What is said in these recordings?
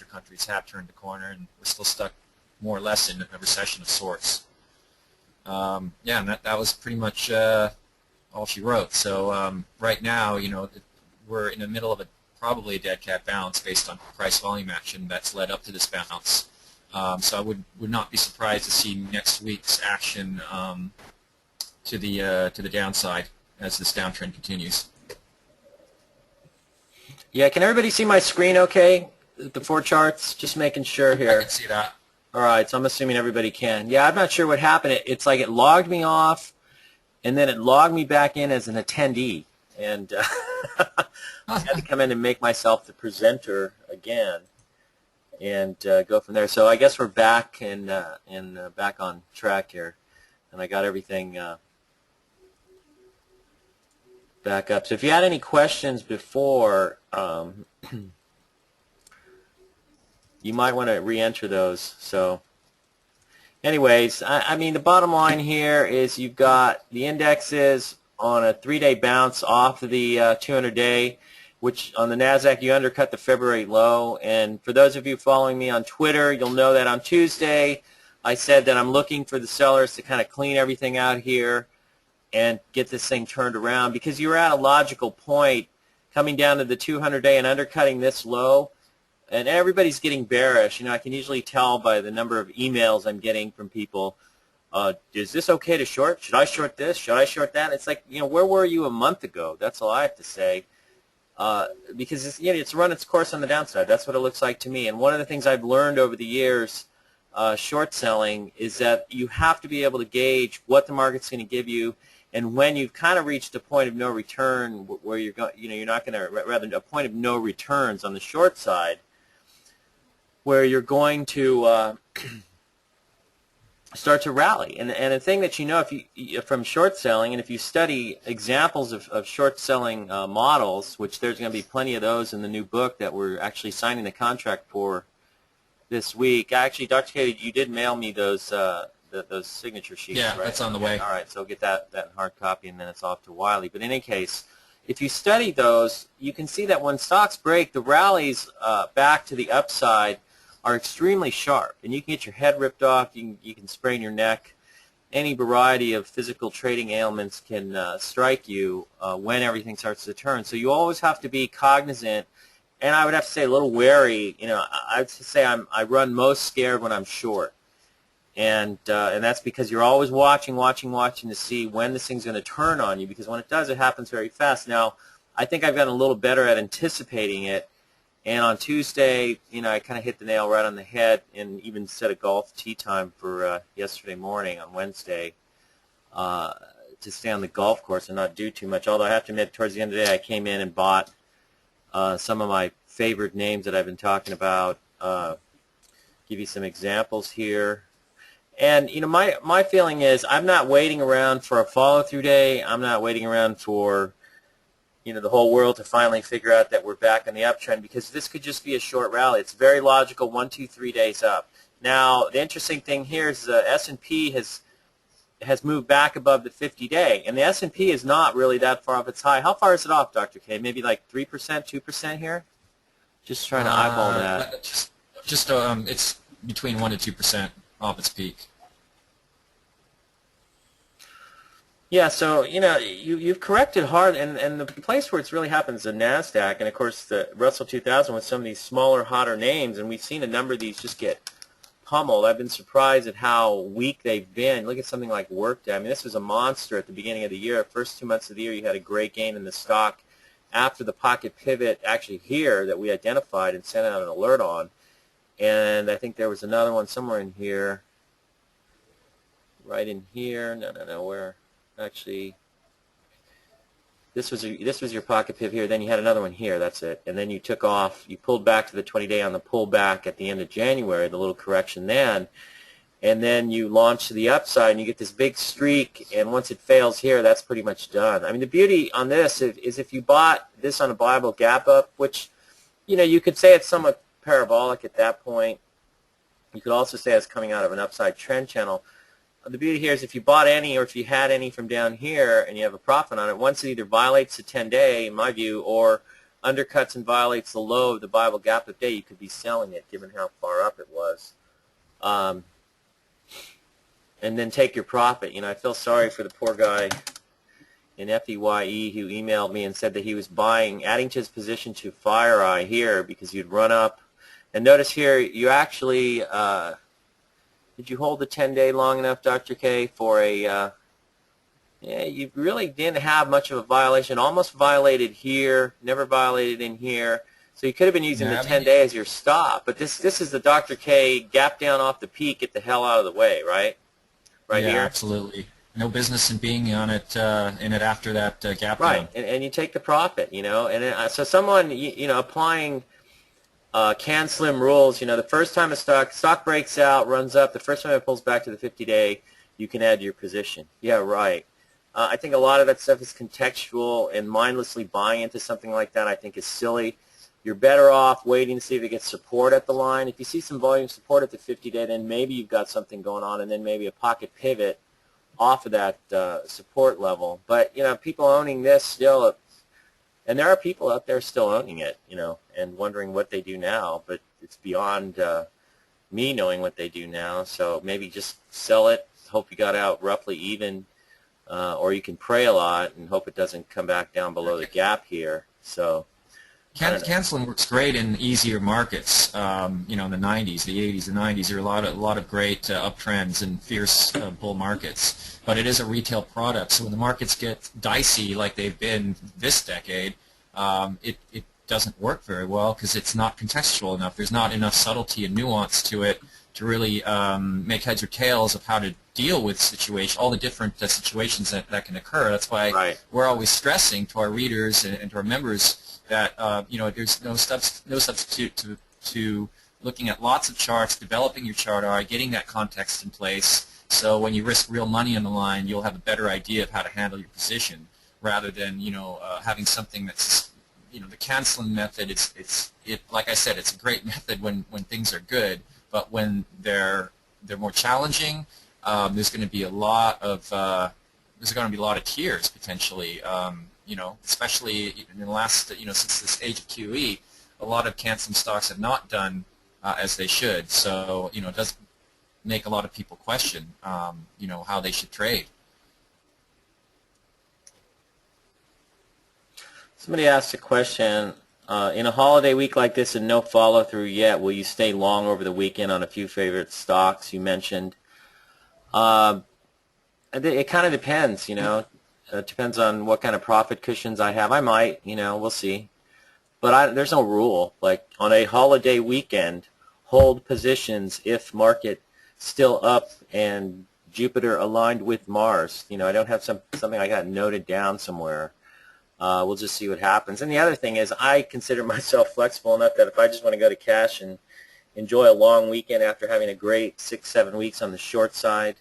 countries have turned the corner, and we're still stuck more or less in a recession of sorts. Yeah, and that was pretty much all she wrote. So right now, we're in the middle of probably a dead cat bounce based on price volume action that's led up to this bounce. So I would not be surprised to see next week's action to the downside as this downtrend continues. Yeah, can everybody see my screen okay? The 4 charts? Just making sure here. I can see that. All right, so I'm assuming everybody can. Yeah, I'm not sure what happened. It's like it logged me off, and then it logged me back in as an attendee. And I had to come in and make myself the presenter again and go from there. So I guess we're back and back on track here, and I got everything back up. So if you had any questions before, you might want to re-enter those. So anyways, I mean, the bottom line here is you've got the indexes on a 3-day bounce off of the 200-day, which on the NASDAQ you undercut the February low. And for those of you following me on Twitter, you'll know that on Tuesday I said that I'm looking for the sellers to kind of clean everything out here and get this thing turned around, because you're at a logical point coming down to the 200-day and undercutting this low, and everybody's getting bearish. I can usually tell by the number of emails I'm getting from people. Is this okay to short? Should I short this? Should I short that? It's like, where were you a month ago? That's all I have to say. Because it's run its course on the downside. That's what it looks like to me. And one of the things I've learned over the years, short selling, is that you have to be able to gauge what the market's going to give you, and when you've kind of reached a point of no return, where you're going, you're not going to, rather a point of no returns on the short side, where you're going to start to rally. And the thing that if you from short selling, and if you study examples of short selling models, which there's going to be plenty of those in the new book that we're actually signing the contract for this week. Actually, Dr. Katie, you did mail me those signature sheets, yeah, right? That's on the way. All right, so I'll get that in hard copy, and then it's off to Wiley. But in any case, if you study those, you can see that when stocks break, the rallies back to the upside are extremely sharp, and you can get your head ripped off, you can sprain your neck. Any variety of physical trading ailments can strike you when everything starts to turn. So you always have to be cognizant, and I would have to say a little wary. I would say I run most scared when I'm short, and that's because you're always watching to see when this thing's going to turn on you, because when it does, it happens very fast. Now, I think I've gotten a little better at anticipating it. And on Tuesday, I kind of hit the nail right on the head, and even set a golf tee time for yesterday morning on Wednesday to stay on the golf course and not do too much. Although I have to admit, towards the end of the day, I came in and bought some of my favorite names that I've been talking about. Give you some examples here. And, my feeling is I'm not waiting around for a follow-through day. I'm not waiting around for the whole world to finally figure out that we're back on the uptrend, because this could just be a short rally. It's very logical, 1, 2, 3 days up. Now, the interesting thing here is the S&P has moved back above the 50-day, and the S&P is not really that far off its high. How far is it off, Dr. K? Maybe like 3%, 2% here? Just trying to eyeball that. It's between 1 to 2% off its peak. Yeah, so you've corrected hard, and the place where it's really happened is the NASDAQ, and of course the Russell 2000 with some of these smaller, hotter names, and we've seen a number of these just get pummeled. I've been surprised at how weak they've been. Look at something like Workday. I mean, this was a monster at the beginning of the year. First 2 months of the year, you had a great gain in the stock. After the pocket pivot, actually here, that we identified and sent out an alert on, and I think there was another one somewhere in here, right in here. No, where? Actually, this was your pocket pivot here. Then you had another one here. That's it. And then you took off. You pulled back to the 20-day on the pullback at the end of January, the little correction then. And then you launch to the upside, and you get this big streak. And once it fails here, that's pretty much done. I mean, the beauty on this is if you bought this on a Bible gap up, which, you could say it's somewhat parabolic at that point. You could also say it's coming out of an upside trend channel. The beauty here is if you bought any, or if you had any from down here and you have a profit on it, once it either violates the 10-day, in my view, or undercuts and violates the low of the Bible gap of day, you could be selling it given how far up it was. And then take your profit. You know, I feel sorry for the poor guy in FEYE who emailed me and said that he was adding to his position to FireEye here because you'd run up. And notice here, you actually, did you hold the 10-day long enough, Dr. K, for a, yeah, you really didn't have much of a violation. Almost violated here, never violated in here. So you could have been using the 10-day as your stop. But this is the Dr. K gap down off the peak, get the hell out of the way, right? Right yeah, here? Absolutely. No business in being on it, in it after that gap right. down. And you take the profit, you know. And so someone, you know, applying can slim rules, you know, the first time a stock breaks out, runs up, the first time it pulls back to the 50-day, you can add to your position. Yeah, right. I think a lot of that stuff is contextual, and mindlessly buying into something like that I think is silly. You're better off waiting to see if it gets support at the line. If you see some volume support at the 50-day, then maybe you've got something going on, and then maybe a pocket pivot off of that support level. But, you know, people owning this still, and there are people out there still owning it, you know, and wondering what they do now, but it's beyond me knowing what they do now. So maybe just sell it, hope you got out roughly even, or you can pray a lot and hope it doesn't come back down below the gap here. So Canceling works great in easier markets. You know, in the 90s, the 80s, the 90s, there are a lot of great uptrends and fierce bull markets. But it is a retail product, so when the markets get dicey like they've been this decade, it doesn't work very well because it's not contextual enough. There's not enough subtlety and nuance to it to really make heads or tails of how to deal with all the different situations that can occur. That's why we're always stressing to our readers and to our members that you know, there's no substitute to looking at lots of charts, developing your chart art, getting that context in place. So when you risk real money on the line, you'll have a better idea of how to handle your position, rather than, you know, having something that's, you know, the canceling method. It like I said, it's a great method when things are good, but when they're more challenging, there's going to be a lot of tears potentially. You know, especially in the last, you know, since this age of QE, a lot of canceling stocks have not done as they should. So, you know, it does make a lot of people question, you know, how they should trade. somebody asked a question. In a holiday week like this and no follow-through yet, will you stay long over the weekend on a few favorite stocks you mentioned? It kind of depends, you know. It depends on what kind of profit cushions I have. I might, you know, we'll see. But there's no rule. Like on a holiday weekend, hold positions if market still up and Jupiter aligned with Mars. You know, I don't have something I got noted down somewhere. We'll just see what happens. And the other thing is I consider myself flexible enough that if I just want to go to cash and enjoy a long weekend after having a great 6-7 weeks on the short side,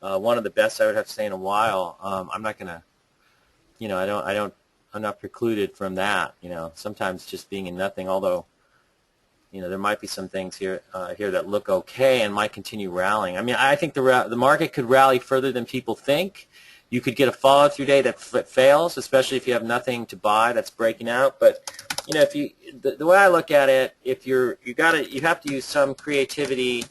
one of the best I would have to say in a while, I'm not going to, you know, I'm not precluded from that, you know. Sometimes just being in nothing, although, you know, there might be some things here that look okay and might continue rallying. I mean, I think the market could rally further than people think. You could get a follow-through day that fails, especially if you have nothing to buy that's breaking out. But, you know, if the way I look at it, if you have to use some creativity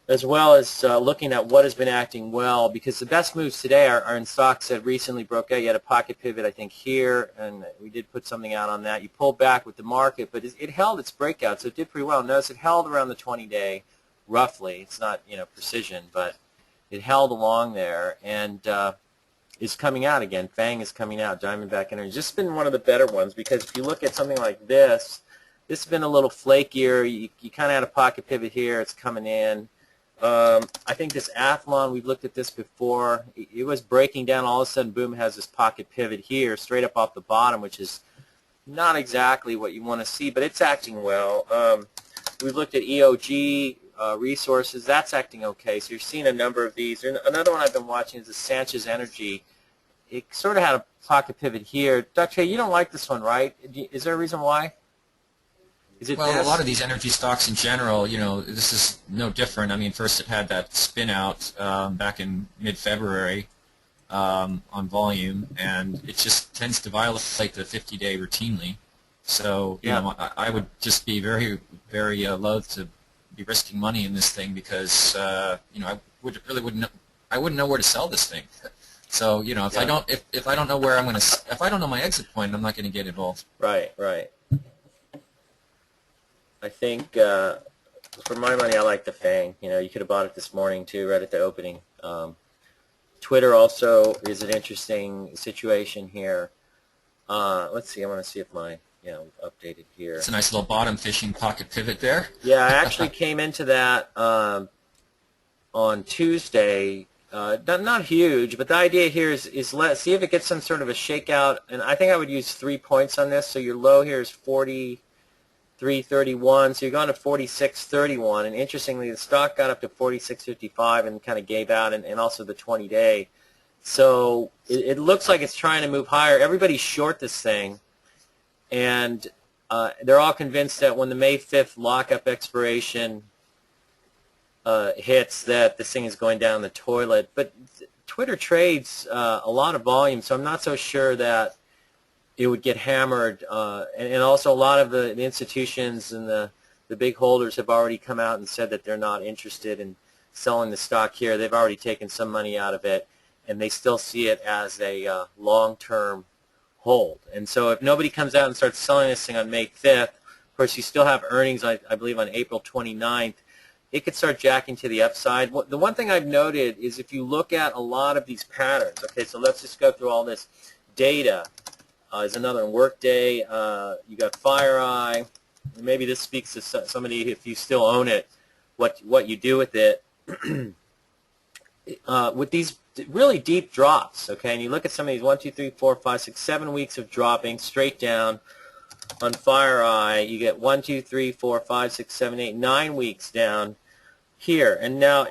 as well as looking at what has been acting well, because the best moves today are in stocks that recently broke out. You had a pocket pivot, I think, here, and we did put something out on that. You pulled back with the market, but it held its breakout, so it did pretty well. Notice it held around the 20-day, roughly. It's not, you know, precision, but it held along there and is coming out again. FANG is coming out. Diamondback Energy. This has been one of the better ones, because if you look at something like this has been a little flakier. You kind of had a pocket pivot here. It's coming in. I think this Athlon, we've looked at this before. It was breaking down. All of a sudden, boom, it has this pocket pivot here, straight up off the bottom, which is not exactly what you want to see, but it's acting well. We've looked at EOG Resources. That's acting okay. So you're seeing a number of these. Another one I've been watching is the Sanchez Energy. It sort of had a pocket pivot here. Dr. Hay, you don't like this one, right? Is there a reason why? Well, a lot of these energy stocks in general, you know, this is no different. I mean, first it had that spin out back in mid-February on volume, and it just tends to violate the 50-day routinely. So, you Yeah. know, I would just be very, very loath to be risking money in this thing because, you know, I wouldn't know where to sell this thing. So, you know, Yeah. if I don't know where I'm going to, if I don't know my exit point, I'm not going to get involved. Right. Right. I think for my money, I like the Fang. You know, you could have bought it this morning too, right at the opening. Twitter also is an interesting situation here. Let's see. I want to see if my updated here. It's a nice little bottom fishing pocket pivot there. Yeah, I actually came into that on Tuesday. Not huge, but the idea here is let see if it gets some sort of a shakeout. And I think I would use 3 points on this. So your low here is 43.31. So you're going to 46.31. And interestingly, the stock got up to 46.55 and kind of gave out, and also the 20-day. So it looks like it's trying to move higher. Everybody's short this thing, and they're all convinced that when the May 5th lockup expiration hits, that this thing is going down the toilet. But Twitter trades a lot of volume, so I'm not so sure that it would get hammered. And also a lot of the institutions and the big holders have already come out and said that they're not interested in selling the stock here. They've already taken some money out of it, and they still see it as a long-term hold. And so if nobody comes out and starts selling this thing on May 5th, of course you still have earnings, I believe, on April 29th. It could start jacking to the upside. The one thing I've noted is if you look at a lot of these patterns, okay, so let's just go through all this data. Is another one, Workday. You got FireEye. Maybe this speaks to somebody, if you still own it, what you do with it. With these really deep drops, okay, and you look at some of these 1, 2, 3, 4, 5, 6, 7 weeks of dropping straight down. On FireEye, you get 1, 2, 3, 4, 5, 6, 7, 8, 9 weeks down here. And now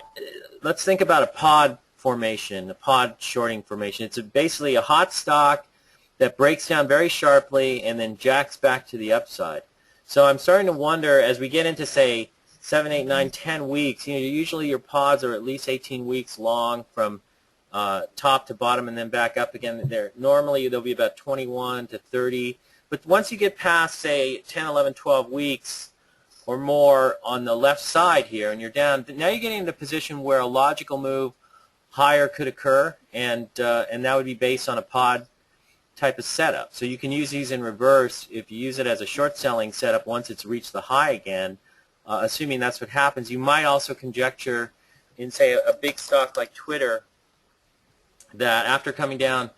let's think about a pod formation, a pod shorting formation. It's basically a hot stock that breaks down very sharply and then jacks back to the upside. So I'm starting to wonder, as we get into, say, 7, 8, 9, 10 weeks, you know, usually your pods are at least 18 weeks long from top to bottom and then back up again. Normally they'll be about 21 to 30. But once you get past, say, 10, 11, 12 weeks or more on the left side here, and you're down, now you're getting into a position where a logical move higher could occur, and that would be based on a pod type of setup. So you can use these in reverse if you use it as a short selling setup once it's reached the high again. Assuming that's what happens, you might also conjecture in, say, a big stock like Twitter that after coming down,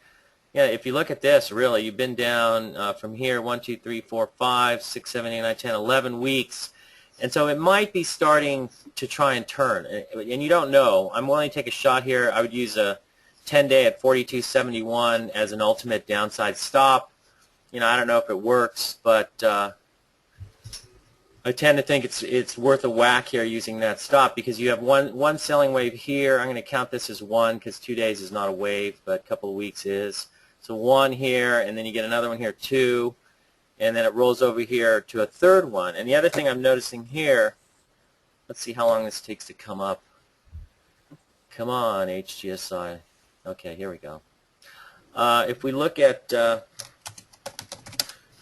yeah, if you look at this, really, you've been down from here 1, 2, 3, 4, 5, 6, 7, 8, 9, 10, 11 weeks. And so it might be starting to try and turn. And you don't know. I'm willing to take a shot here. I would use a 10-day at 42.71 as an ultimate downside stop. You know, I don't know if it works, but I tend to think it's worth a whack here using that stop because you have one selling wave here. I'm going to count this as one because 2 days is not a wave, but a couple of weeks is. So one here, and then you get another one here, 2, and then it rolls over here to a third one. And the other thing I'm noticing here, let's see how long this takes to come up. Come on, HGSI. Okay, here we go. If we look at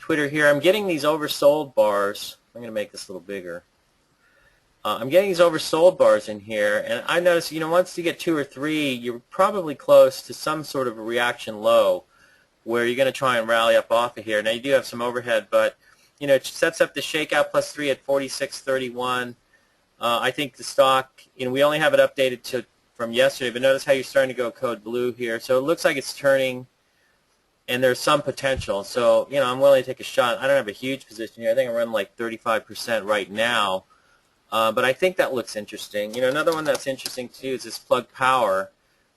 Twitter here, I'm getting these oversold bars. I'm going to make this a little bigger. I'm getting these oversold bars in here, and I notice, you know, once you get 2 or 3, you're probably close to some sort of a reaction low where you're going to try and rally up off of here. Now, you do have some overhead, but, you know, it sets up the shakeout plus 3 at 46.31. I think the stock, you know, we only have it updated from yesterday, but notice how you're starting to go code blue here. So it looks like it's turning, and there's some potential. So, you know, I'm willing to take a shot. I don't have a huge position here. I think I'm running like 35% right now. But I think that looks interesting. You know, another one that's interesting, too, is this Plug Power,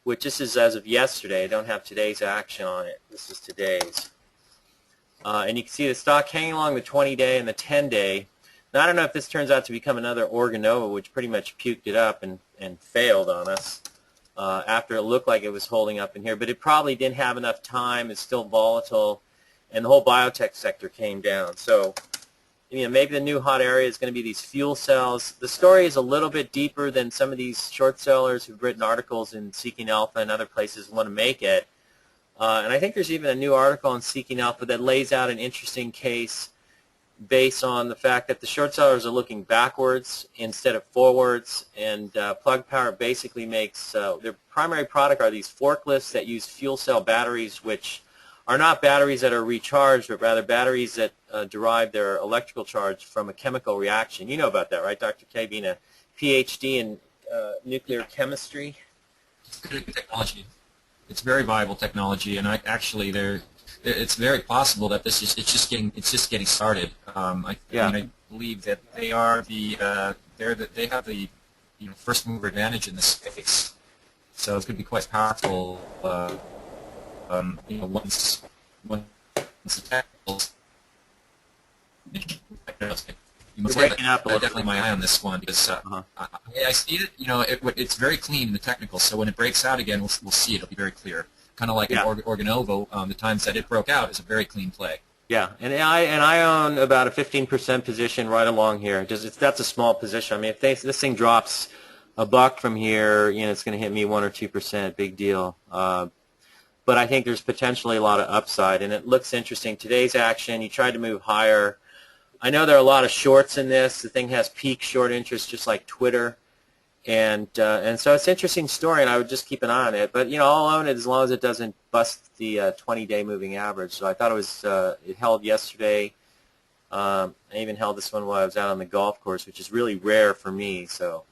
which this is as of yesterday. I don't have today's action on it. This is today's. And you can see the stock hanging along the 20-day and the 10-day. Now, I don't know if this turns out to become another Organova, which pretty much puked it up and failed on us after it looked like it was holding up in here. But it probably didn't have enough time. It's still volatile. And the whole biotech sector came down. So, you know, maybe the new hot area is going to be these fuel cells. The story is a little bit deeper than some of these short sellers who've written articles in Seeking Alpha and other places want to make it. And I think there's even a new article on Seeking Alpha that lays out an interesting case based on the fact that the short sellers are looking backwards instead of forwards, and Plug Power basically makes their primary product are these forklifts that use fuel cell batteries, which are not batteries that are recharged, but rather batteries that derive their electrical charge from a chemical reaction. You know about that, right, Dr. K, being a PhD in nuclear chemistry? It's good technology. It's very viable technology, and it's very possible that it's just getting started. I believe that they are they have the first mover advantage in this space, so it's going to be quite powerful. Once the technical, You're breaking up a little definitely my eye on this one because I see it. It's very clean in the technical. So when it breaks out again, we'll see it. It'll be very clear. Kind of like an Organovo. The times that it broke out is a very clean play. Yeah, and I own about a 15% position right along here. That's a small position. I mean, if this thing drops $1 from here, it's going to hit me 1 or 2%. Big deal. But I think there's potentially a lot of upside, and it looks interesting. Today's action, you tried to move higher. I know there are a lot of shorts in this. The thing has peak short interest, just like Twitter, and so it's an interesting story, and I would just keep an eye on it. But I'll own it as long as it doesn't bust the 20-day moving average. So I thought it held yesterday. I even held this one while I was out on the golf course, which is really rare for me. So,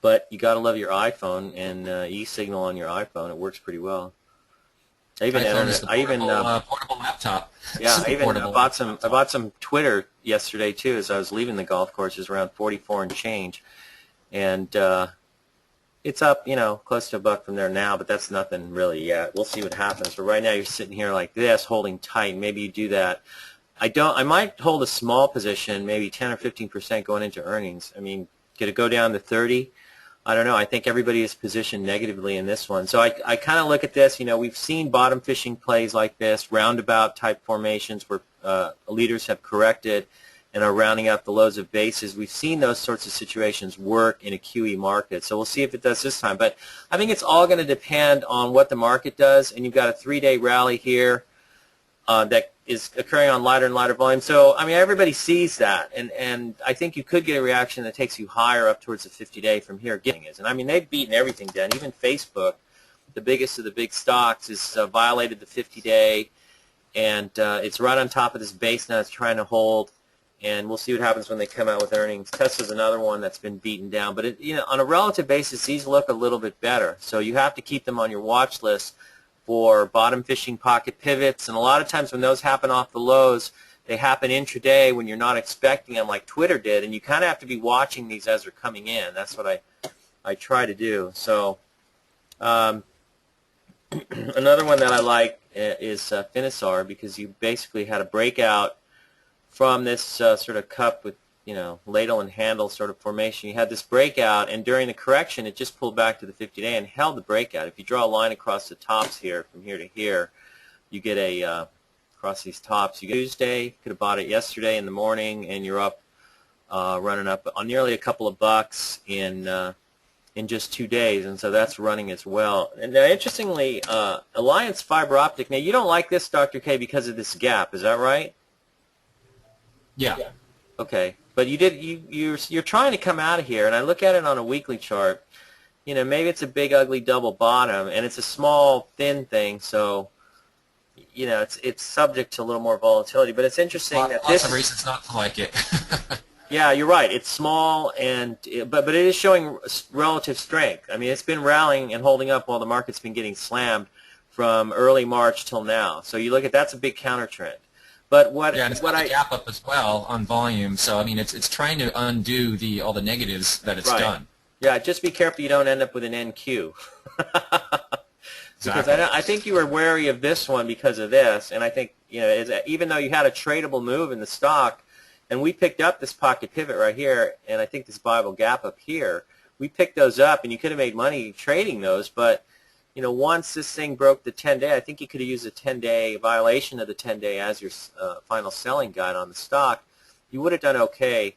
but you got to love your iPhone and e-signal on your iPhone. It works pretty well. I portable laptop. Yeah, I bought some Twitter yesterday too as I was leaving the golf course. It was around 44 and change, and it's up close to $1 from there now, but that's nothing really yet. We'll see what happens. But right now you're sitting here like this, holding tight. Maybe you do that. I might hold a small position, maybe 10 or 15% going into earnings. I mean, could it go down to 30? I don't know. I think everybody is positioned negatively in this one. So I kind of look at this. We've seen bottom fishing plays like this, roundabout type formations where leaders have corrected and are rounding up the lows of bases. We've seen those sorts of situations work in a QE market. So we'll see if it does this time. But I think it's all going to depend on what the market does. And you've got a 3-day rally here that is occurring on lighter and lighter volume. So, I mean, everybody sees that, and I think you could get a reaction that takes you higher up towards the 50-day from here. And I mean, they've beaten everything down. Even Facebook, the biggest of the big stocks, has violated the 50-day, and it's right on top of this base now it's trying to hold, and we'll see what happens when they come out with earnings. Tesla's another one that's been beaten down, but on a relative basis, these look a little bit better. So you have to keep them on your watch list for bottom fishing pocket pivots, and a lot of times when those happen off the lows, they happen intraday when you're not expecting them, like Twitter did, and you kind of have to be watching these as they're coming in. That's what I try to do. So another one that I like is Finisar, because you basically had a breakout from this sort of cup with ladle and handle sort of formation. You had this breakout, and during the correction, it just pulled back to the 50-day and held the breakout. If you draw a line across the tops here, from here to here, you get across these tops. You get Tuesday, could have bought it yesterday in the morning, and you're up, running up on nearly a couple of bucks in just 2 days, and so that's running as well. And interestingly, Alliance Fiber Optic. Now, you don't like this, Dr. K, because of this gap. Is that right? Yeah. Okay. But you're trying to come out of here, and I look at it on a weekly chart. Maybe it's a big ugly double bottom, and it's a small thin thing, so it's subject to a little more volatility. But it's interesting that lots of reasons not to like it. Yeah, you're right. It's small, but it is showing relative strength. I mean, it's been rallying and holding up while the market's been getting slammed from early March till now. So you look at that's a big counter trend. But and it's got a gap up as well on volume. So I mean, it's trying to undo all the negatives that it's done. Yeah, just be careful you don't end up with an NQ. Because I think you were wary of this one because of this, and I think even though you had a tradable move in the stock, and we picked up this pocket pivot right here, and I think this viable gap up here, we picked those up, and you could have made money trading those, but once this thing broke the 10-day, I think you could have used a 10-day violation of the 10-day as your final selling guide on the stock. You would have done okay,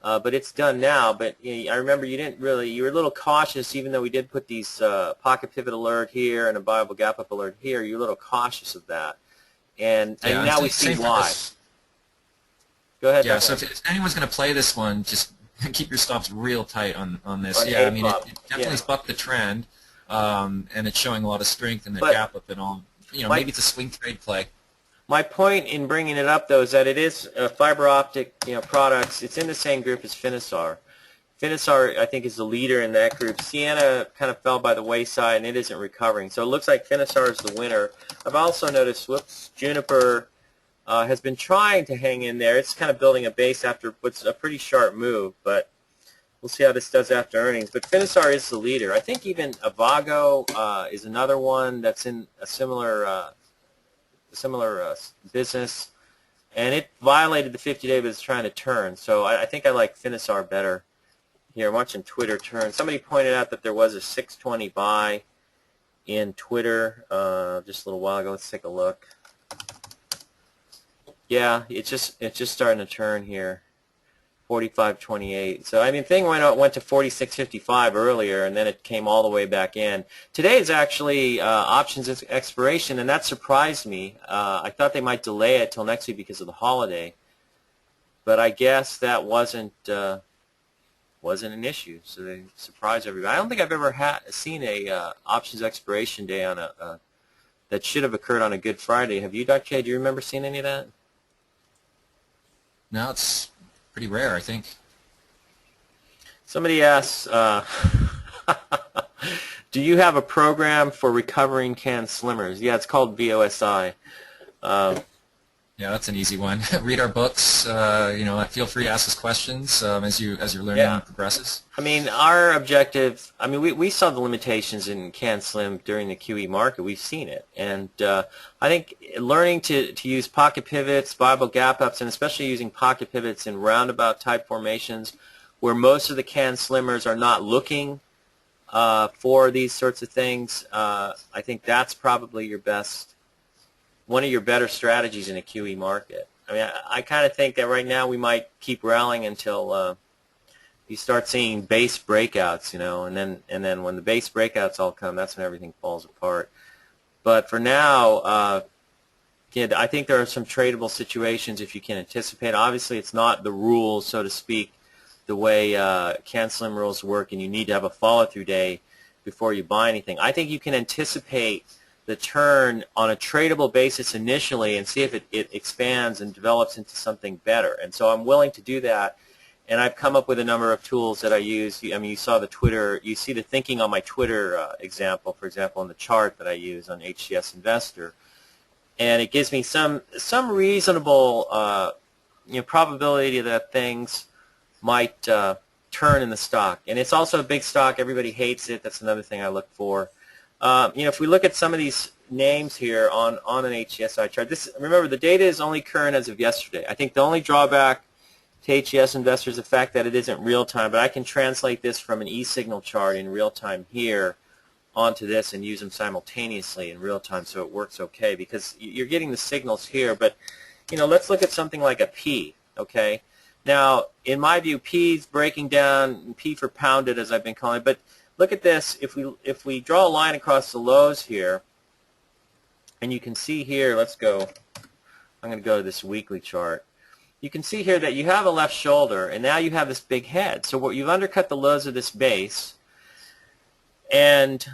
but it's done now. But I remember you were a little cautious, even though we did put these pocket pivot alert here and a viable gap up alert here. You're a little cautious of that, and now we see why. Go ahead, Yeah, Doc. so if anyone's going to play this one, just keep your stops real tight on this. On Yeah, I A mean, it, pop. it Yeah. definitely bucked the trend, and it's showing a lot of strength in the But gap up and all. You know, my maybe it's a swing trade play. my point in bringing it up though is that it is fiber optic, products. It's in the same group as Finisar. Finisar, I think, is the leader in that group. Sienna kind of fell by the wayside, and it isn't recovering. So it looks like Finisar is the winner. I've also noticed, Juniper has been trying to hang in there. It's kind of building a base after what's a pretty sharp move, but we'll see how this does after earnings. But Finisar is the leader. I think even Avago is another one that's in a similar business, and it violated the 50-day, but it's trying to turn. So I think I like Finisar better. Here, I'm watching Twitter turn. Somebody pointed out that there was a 620 buy in Twitter just a little while ago. Let's take a look. Yeah, it's just starting to turn here. 45.28. So I mean, thing went to 46.55 earlier, and then it came all the way back in. Today is actually options expiration, and that surprised me. I thought they might delay it till next week because of the holiday, but I guess that wasn't an issue. So they surprised everybody. I don't think I've ever seen a options expiration day on that should have occurred on a Good Friday. Have you, Dr. K? Do you remember seeing any of that? No, it's pretty rare, I think. Somebody asks, do you have a program for recovering canned slimmers? Yeah, it's called VOSI. Yeah, that's an easy one. Read our books. You know, feel free to ask us questions as your learning Yeah. progresses. I mean, our objective, I mean, we saw the limitations in canned slim during the QE market. We've seen it. And I think learning to use pocket pivots, viable gap ups, and especially using pocket pivots in roundabout type formations where most of the canned slimmers are not looking for these sorts of things, I think that's probably one of your better strategies in a QE market. I mean, I kind of think that right now we might keep rallying until you start seeing base breakouts, and then when the base breakouts all come, that's when everything falls apart. But for now, I think there are some tradable situations if you can anticipate. Obviously, it's not the rules, so to speak, the way can slim rules work, and you need to have a follow-through day before you buy anything. I think you can anticipate the turn on a tradable basis initially and see if it expands and develops into something better. And so I'm willing to do that. And I've come up with a number of tools that I use. I mean, you saw you see the thinking on my Twitter example, for example, in the chart that I use on HCS Investor. And it gives me some reasonable probability that things might turn in the stock. And it's also a big stock. Everybody hates it. That's another thing I look for. If we look at some of these names here on an HCSI chart, remember the data is only current as of yesterday. I think the only drawback to HCS investors is the fact that it isn't real time, but I can translate this from an e-signal chart in real time here onto this and use them simultaneously in real time, so it works okay because you're getting the signals here. But let's look at something like a P. Okay, now in my view, P's breaking down, P for pounded as I've been calling it, but look at this. If we draw a line across the lows here, and you can see here, I'm going to go to this weekly chart. You can see here that you have a left shoulder, and now you have this big head. So you've undercut the lows of this base, and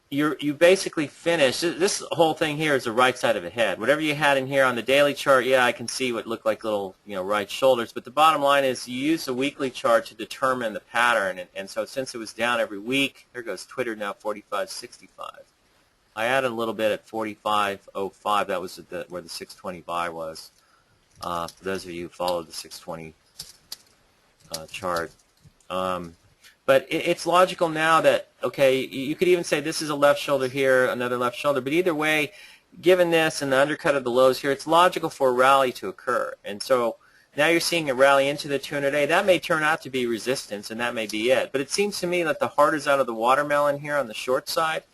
you basically finish. This whole thing here is the right side of a head. Whatever you had in here on the daily chart, yeah, I can see what looked like little right shoulders. But the bottom line is you use the weekly chart to determine the pattern. And so since it was down every week, there goes Twitter now 45.65. I added a little bit at 45.05. That was where the 620 buy was. For those of you who followed the 620 chart. But it's logical now that, okay, you could even say this is a left shoulder here, another left shoulder. But either way, given this and the undercut of the lows here, it's logical for a rally to occur. And so now you're seeing a rally into the 200-day. That may turn out to be resistance, and that may be it. But it seems to me that the heart is out of the watermelon here on the short side.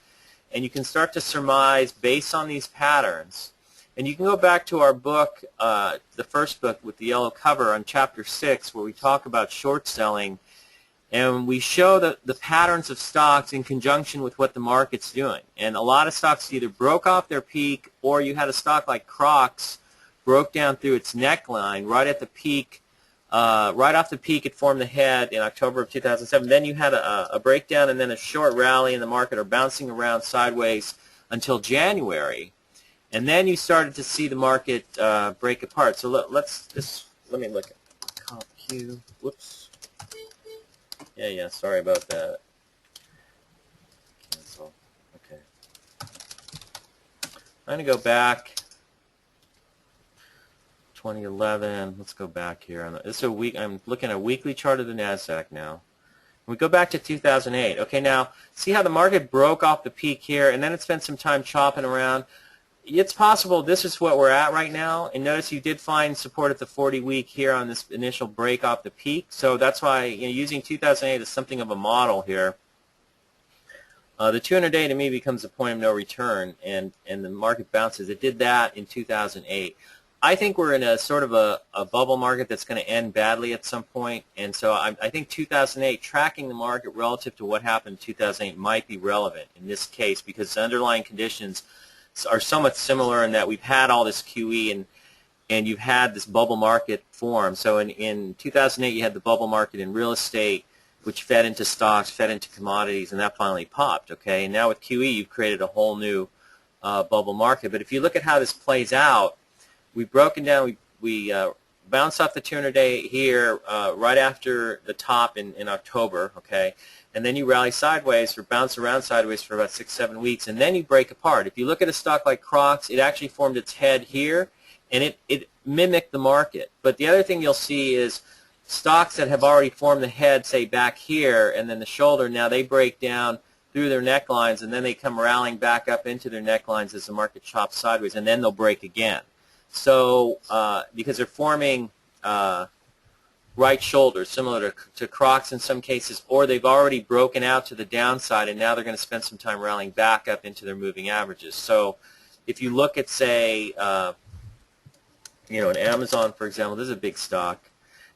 And you can start to surmise based on these patterns. And you can go back to our book, the first book with the yellow cover on Chapter 6, where we talk about short selling. And we show the patterns of stocks in conjunction with what the market's doing. And a lot of stocks either broke off their peak, or you had a stock like Crocs broke down through its neckline right at the peak. Right off the peak, it formed the head in October of 2007. Then you had a breakdown and then a short rally in the market, or bouncing around sideways until January. And then you started to see the market break apart. So let me look at comp Q. Whoops. Yeah, sorry about that. Cancel. Okay. I'm going to go back. 2011. Let's go back here. This is a week. I'm looking at a weekly chart of the Nasdaq now. We go back to 2008. Okay, now see how the market broke off the peak here, and then it spent some time chopping around. It's possible this is what we're at right now, and notice you did find support at the 40-week here on this initial break off the peak. So that's why, using 2008 as something of a model here. The 200-day to me becomes a point of no return, and the market bounces. It did that in 2008. I think we're in a sort of a bubble market that's going to end badly at some point, and so I think 2008, tracking the market relative to what happened in 2008 might be relevant in this case, because the underlying conditions are somewhat similar in that we've had all this QE and you've had this bubble market form. So in 2008, you had the bubble market in real estate, which fed into stocks, fed into commodities, and that finally popped. Okay, and now with QE, you've created a whole new bubble market. But if you look at how this plays out, we've broken down, we bounced off the 200-day here right after the top in October, okay, and then you rally sideways or bounce around sideways for about 6-7 weeks, and then you break apart. If you look at a stock like Crocs, it actually formed its head here, and it mimicked the market. But the other thing you'll see is stocks that have already formed the head, say back here, and then the shoulder, now they break down through their necklines, and then they come rallying back up into their necklines as the market chops sideways, and then they'll break again. So because they're forming right shoulders, similar to Crocs in some cases, or they've already broken out to the downside, and now they're going to spend some time rallying back up into their moving averages. So if you look at, say, an Amazon, for example, this is a big stock,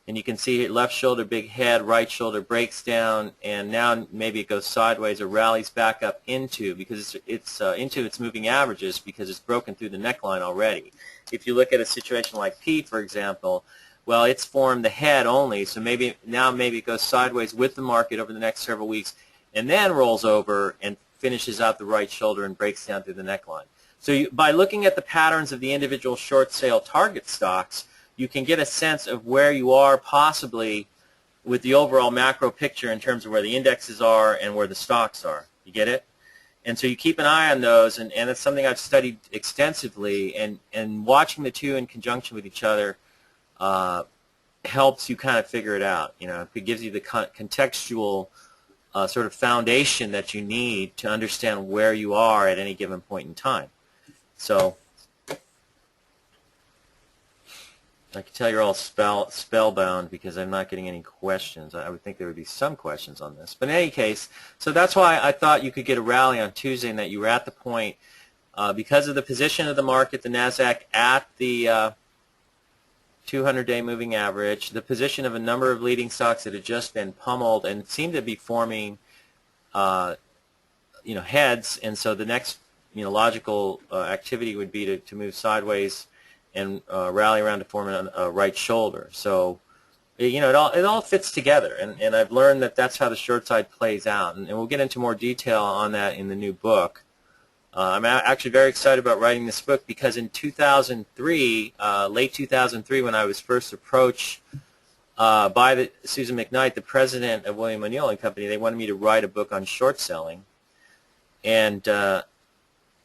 and you can see left shoulder, big head, right shoulder breaks down, and now maybe it goes sideways or rallies back up into, because it's into its moving averages, because it's broken through the neckline already. If you look at a situation like P, for example, well, it's formed the head only, so maybe it goes sideways with the market over the next several weeks, and then rolls over and finishes out the right shoulder and breaks down through the neckline. So by looking at the patterns of the individual short sale target stocks, you can get a sense of where you are possibly with the overall macro picture in terms of where the indexes are and where the stocks are. You get it? And so you keep an eye on those, and it's something I've studied extensively, and watching the two in conjunction with each other helps you kind of figure it out. It gives you the contextual sort of foundation that you need to understand where you are at any given point in time. So I can tell you're all spellbound because I'm not getting any questions. I would think there would be some questions on this. But in any case, so that's why I thought you could get a rally on Tuesday and that you were at the point, because of the position of the market, the Nasdaq at the 200-day moving average, the position of a number of leading stocks that had just been pummeled and seemed to be forming heads. And so the next logical activity would be to move sideways and rally around to form a right shoulder. So, it all fits together, and I've learned that that's how the short side plays out, and we'll get into more detail on that in the new book. I'm actually very excited about writing this book because in 2003, late 2003, when I was first approached by Susan McKnight, the president of William O'Neill and Company, they wanted me to write a book on short selling, and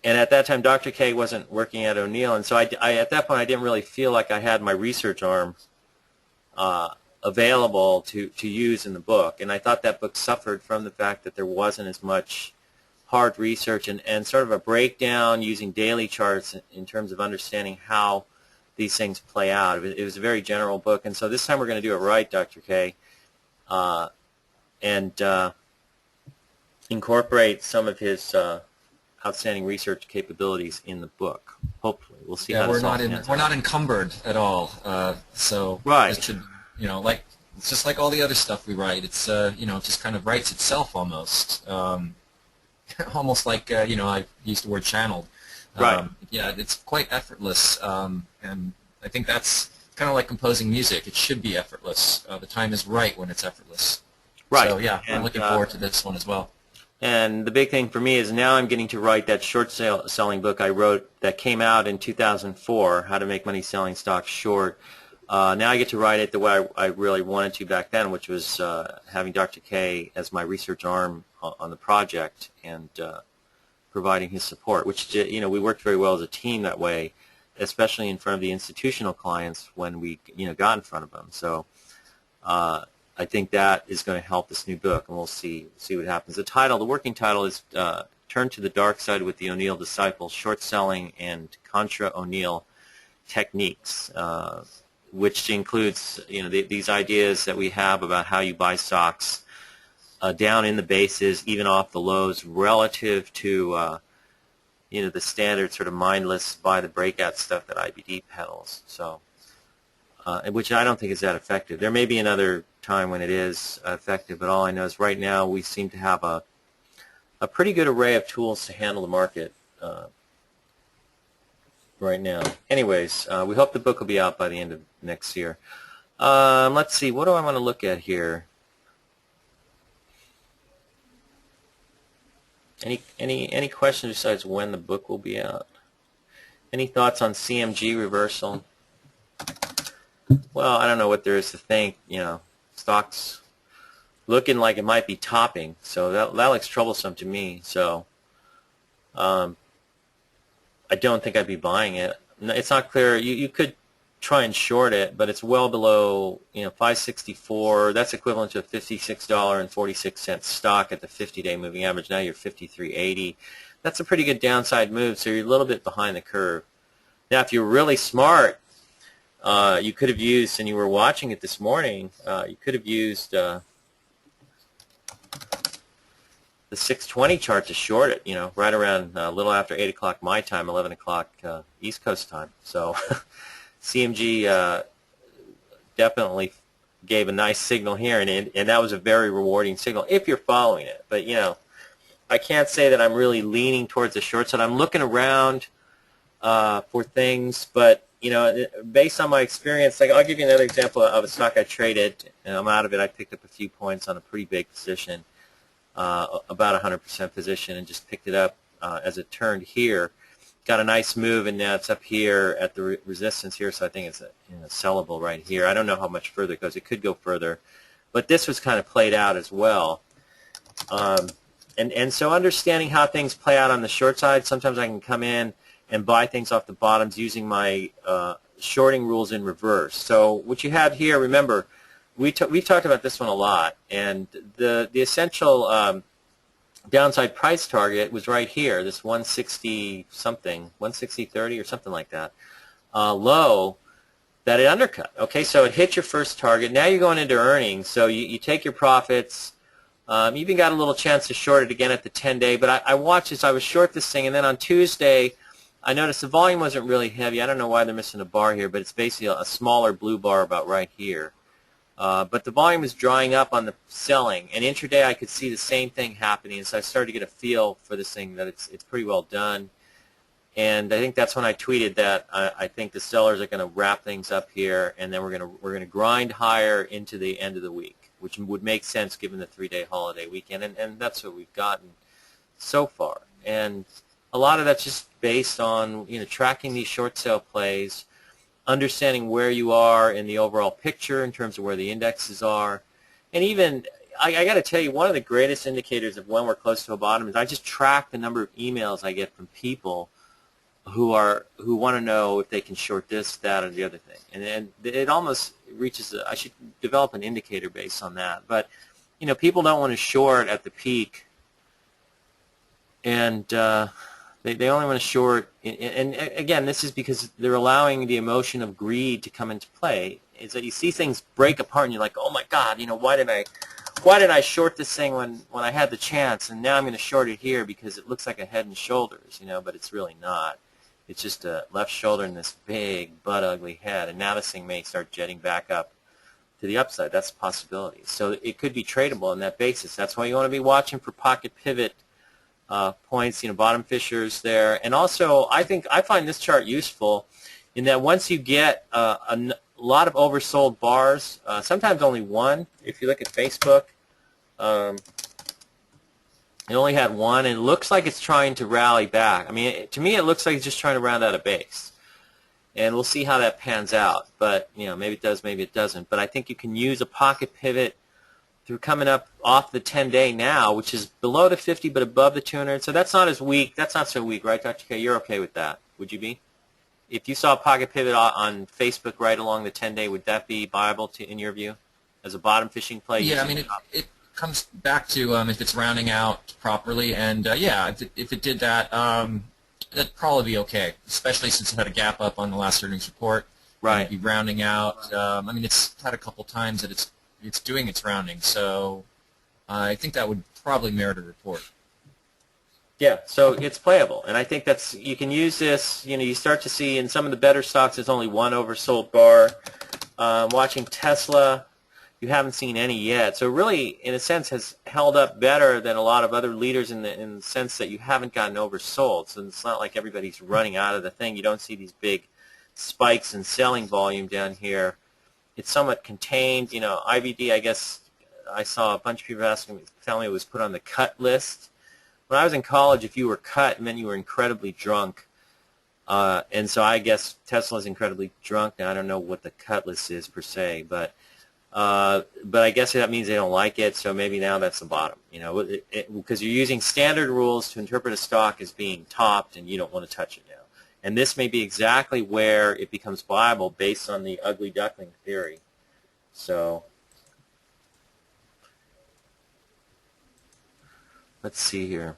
at that time, Dr. K wasn't working at O'Neill, and so at that point, I didn't really feel like I had my research arm available to use in the book. And I thought that book suffered from the fact that there wasn't as much hard research and sort of a breakdown using daily charts in terms of understanding how these things play out. It was a very general book, and so this time we're going to do it right, Dr. K, and incorporate some of his outstanding research capabilities in the book. Hopefully, we'll see how this all pans out. We're not encumbered at all. So right. It should, it's just like all the other stuff we write. It's it just kind of writes itself almost. Almost like I used the word channeled. Right. Yeah, it's quite effortless, and I think that's kind of like composing music. It should be effortless. The time is right when it's effortless. Right. So yeah, I'm And looking forward to this one as well. and the big thing for me is now I'm getting to write that selling book I wrote that came out in 2004, How to Make Money Selling Stocks Short. Now I get to write it the way I really wanted to back then, which was having Dr. K as my research arm on the project and providing his support, which, you know, we worked very well as a team that way, especially in front of the institutional clients when we, you know, got in front of them. So I think that is going to help this new book, and we'll see what happens. The title, the working title, is Turn to the Dark Side with the O'Neill Disciples, Short Selling and Contra O'Neill Techniques, which includes, you know, these ideas that we have about how you buy stocks down in the bases, even off the lows, relative to you know, the standard sort of mindless buy the breakout stuff that IBD peddles. So, which I don't think is that effective. There may be another time when it is effective, but all I know is right now we seem to have a pretty good array of tools to handle the market right now. Anyways, we hope the book will be out by the end of next year. Let's see, what do I want to look at here? Any questions besides when the book will be out? Any thoughts on CMG reversal? Well, I don't know what there is to think. You know, stocks looking like it might be topping, so that looks troublesome to me. So I don't think I'd be buying it. It's not clear. You could try and short it, but it's well below, you know, 564. That's equivalent to a $56.46 stock at the 50-day moving average. Now you're 53.80. That's a pretty good downside move, so you're a little bit behind the curve. Now, if you're really smart, you could have used, and you were watching it this morning, you could have used the 620 chart to short it, you know, right around a little after 8 o'clock my time, 11 o'clock East Coast time. So CMG definitely gave a nice signal here, and that was a very rewarding signal if you're following it. But, you know, I can't say that I'm really leaning towards the short side. I'm looking around for things, but, you know, based on my experience, like I'll give you another example of a stock I traded, and I'm out of it. I picked up a few points on a pretty big position, about 100% position, and just picked it up as it turned here. Got a nice move, and now it's up here at the resistance here, so I think it's sellable right here. I don't know how much further it goes. It could go further, but this was kind of played out as well. And so understanding how things play out on the short side, sometimes I can come in and buy things off the bottoms using my shorting rules in reverse. So what you have here, remember, we've talked about this one a lot, and the essential downside price target was right here, this 160 something, 160.30 or something like that, low that it undercut. Okay, so it hit your first target. Now you're going into earnings, so you take your profits. You even got a little chance to short it again at the 10-day, but I watched this. I was short this thing, and then on Tuesday, I noticed the volume wasn't really heavy. I don't know why they're missing a bar here, but it's basically a smaller blue bar about right here. But the volume is drying up on the selling, and intraday I could see the same thing happening, so I started to get a feel for this thing that it's pretty well done. And I think that's when I tweeted that I think the sellers are going to wrap things up here, and then we're going to grind higher into the end of the week, which would make sense given the 3-day holiday weekend, and that's what we've gotten so far. And a lot of that's just based on, you know, tracking these short sale plays, understanding where you are in the overall picture in terms of where the indexes are. And even, I got to tell you, one of the greatest indicators of when we're close to a bottom is I just track the number of emails I get from people who want to know if they can short this, that, or the other thing. And it almost reaches, I should develop an indicator based on that. But, you know, people don't want to short at the peak, and they only want to short, and again, this is because they're allowing the emotion of greed to come into play. Is that you see things break apart, and you're like, oh my God, you know, why did I short this thing when I had the chance, and now I'm going to short it here because it looks like a head and shoulders, you know, but it's really not. It's just a left shoulder and this big butt ugly head, and now this thing may start jetting back up to the upside. That's a possibility. So it could be tradable on that basis. That's why you want to be watching for pocket pivot points, you know, bottom fishers there. And also, I find this chart useful in that once you get lot of oversold bars, sometimes only one. If you look at Facebook, it only had one, and it looks like it's trying to rally back. I mean, to me, it looks like it's just trying to round out a base. And we'll see how that pans out. But, maybe it does, maybe it doesn't. But I think you can use a pocket pivot through coming up off the 10-day now, which is below the 50 but above the 200. So that's not as weak. That's not so weak, right, Dr. K? You're okay with that, would you be? If you saw a pocket pivot on Facebook right along the 10-day, would that be viable in your view as a bottom fishing play? Yeah, I mean, it comes back to if it's rounding out properly, and yeah, if it did that, that'd probably be okay, especially since it had a gap up on the last earnings report. Right. It'd be rounding out. I mean, it's had a couple times that it's doing its rounding, so I think that would probably merit a report. Yeah, so it's playable, and I think you can use this. You start to see in some of the better stocks there's only one oversold bar. Watching Tesla, you haven't seen any yet. So really, in a sense, has held up better than a lot of other leaders in the sense that you haven't gotten oversold. So it's not like everybody's running out of the thing. You don't see these big spikes in selling volume down here. It's somewhat contained. IBD, I guess I saw a bunch of people telling me it was put on the cut list. When I was in college, if you were cut, it meant you were incredibly drunk. And so I guess Tesla's incredibly drunk. Now, I don't know what the cut list is per se, but I guess that means they don't like it, so maybe now that's the bottom, because you're using standard rules to interpret a stock as being topped, and you don't want to touch it now. And this may be exactly where it becomes viable based on the ugly duckling theory. So let's see here.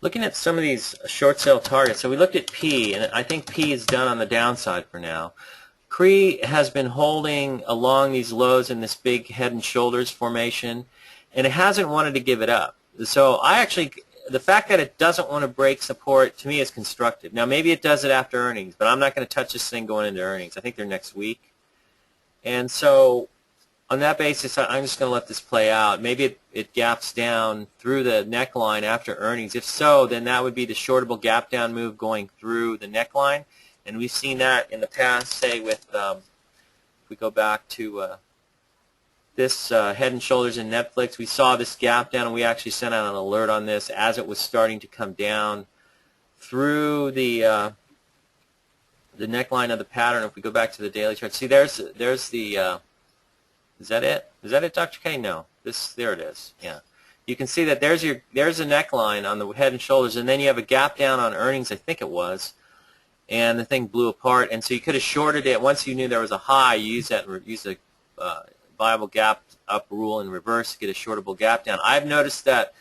Looking at some of these short sale targets, so we looked at P, and I think P is done on the downside for now. CRE has been holding along these lows in this big head and shoulders formation, and it hasn't wanted to give it up. So the fact that it doesn't want to break support, to me, is constructive. Now, maybe it does it after earnings, but I'm not going to touch this thing going into earnings. I think they're next week. And so on that basis, I'm just going to let this play out. Maybe it gaps down through the neckline after earnings. If so, then that would be the shortable gap down move going through the neckline. And we've seen that in the past, say with, if we go back to this Head and Shoulders in Netflix, we saw this gap down, and we actually sent out an alert on this as it was starting to come down through the neckline of the pattern. If we go back to the daily chart, see there's the is that it? Is that it, Dr. K? No. There it is. Yeah. You can see that there's a neckline on the Head and Shoulders, and then you have a gap down on earnings, I think it was, and the thing blew apart. And so you could have shorted it once you knew there was a high. You use the viable gap up rule in reverse to get a shortable gap down. I've noticed that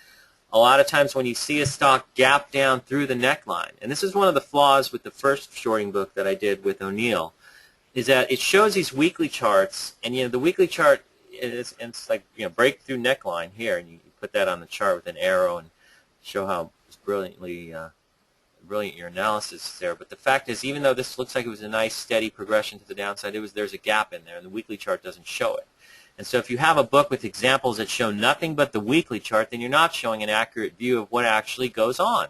a lot of times when you see a stock gap down through the neckline, and this is one of the flaws with the first shorting book that I did with O'Neill, is that it shows these weekly charts, and the weekly chart it's like breakthrough neckline here, and you put that on the chart with an arrow and show how brilliant your analysis is there. But the fact is, even though this looks like it was a nice steady progression to the downside, there's a gap in there, and the weekly chart doesn't show it. And so if you have a book with examples that show nothing but the weekly chart, then you're not showing an accurate view of what actually goes on.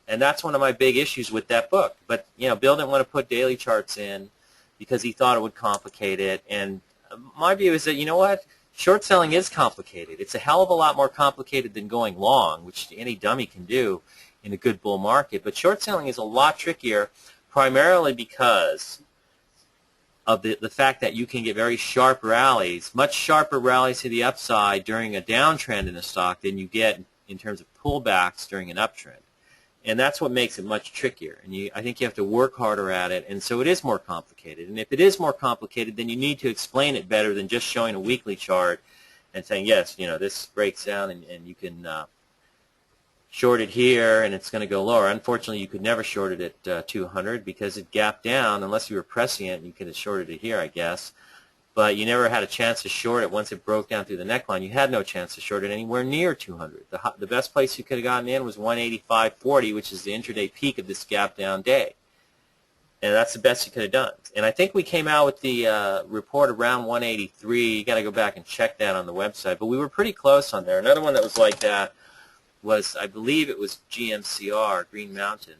And that's one of my big issues with that book. But Bill didn't want to put daily charts in because he thought it would complicate it. And my view is that, short selling is complicated. It's a hell of a lot more complicated than going long, which any dummy can do in a good bull market. But short selling is a lot trickier, primarily because of the fact that you can get very sharp rallies, much sharper rallies to the upside during a downtrend in a stock than you get in terms of pullbacks during an uptrend. And that's what makes it much trickier. And I think you have to work harder at it, and so it is more complicated. And if it is more complicated, then you need to explain it better than just showing a weekly chart and saying, yes, this breaks down and you can short it here and it's going to go lower. Unfortunately, you could never short it at 200 because it gapped down. Unless you were pressing it, you could have shorted it here, I guess. But you never had a chance to short it once it broke down through the neckline. You had no chance to short it anywhere near 200. The best place you could have gotten in was 185.40, which is the intraday peak of this gap down day. And that's the best you could have done. And I think we came out with the report around 183. You got to go back and check that on the website. But we were pretty close on there. Another one that was like that was, I believe it was GMCR, Green Mountain.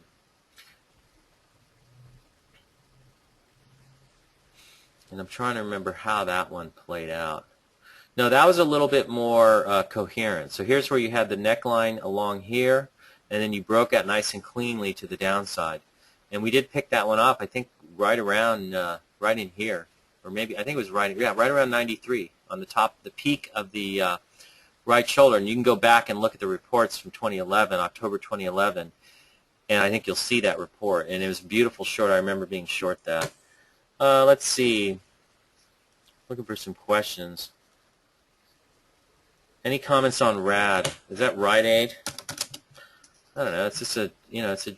And I'm trying to remember how that one played out. No, that was a little bit more coherent. So here's where you had the neckline along here, and then you broke out nice and cleanly to the downside. And we did pick that one up, I think, right around, right in here. Or maybe, I think it was right around 93 on the top, the peak of the right shoulder. And you can go back and look at the reports from 2011, October 2011, and I think you'll see that report. And it was a beautiful short. I remember being short that. Let's see. Looking for some questions. Any comments on RAD? Is that Rite Aid? I don't know. It's just a, it's a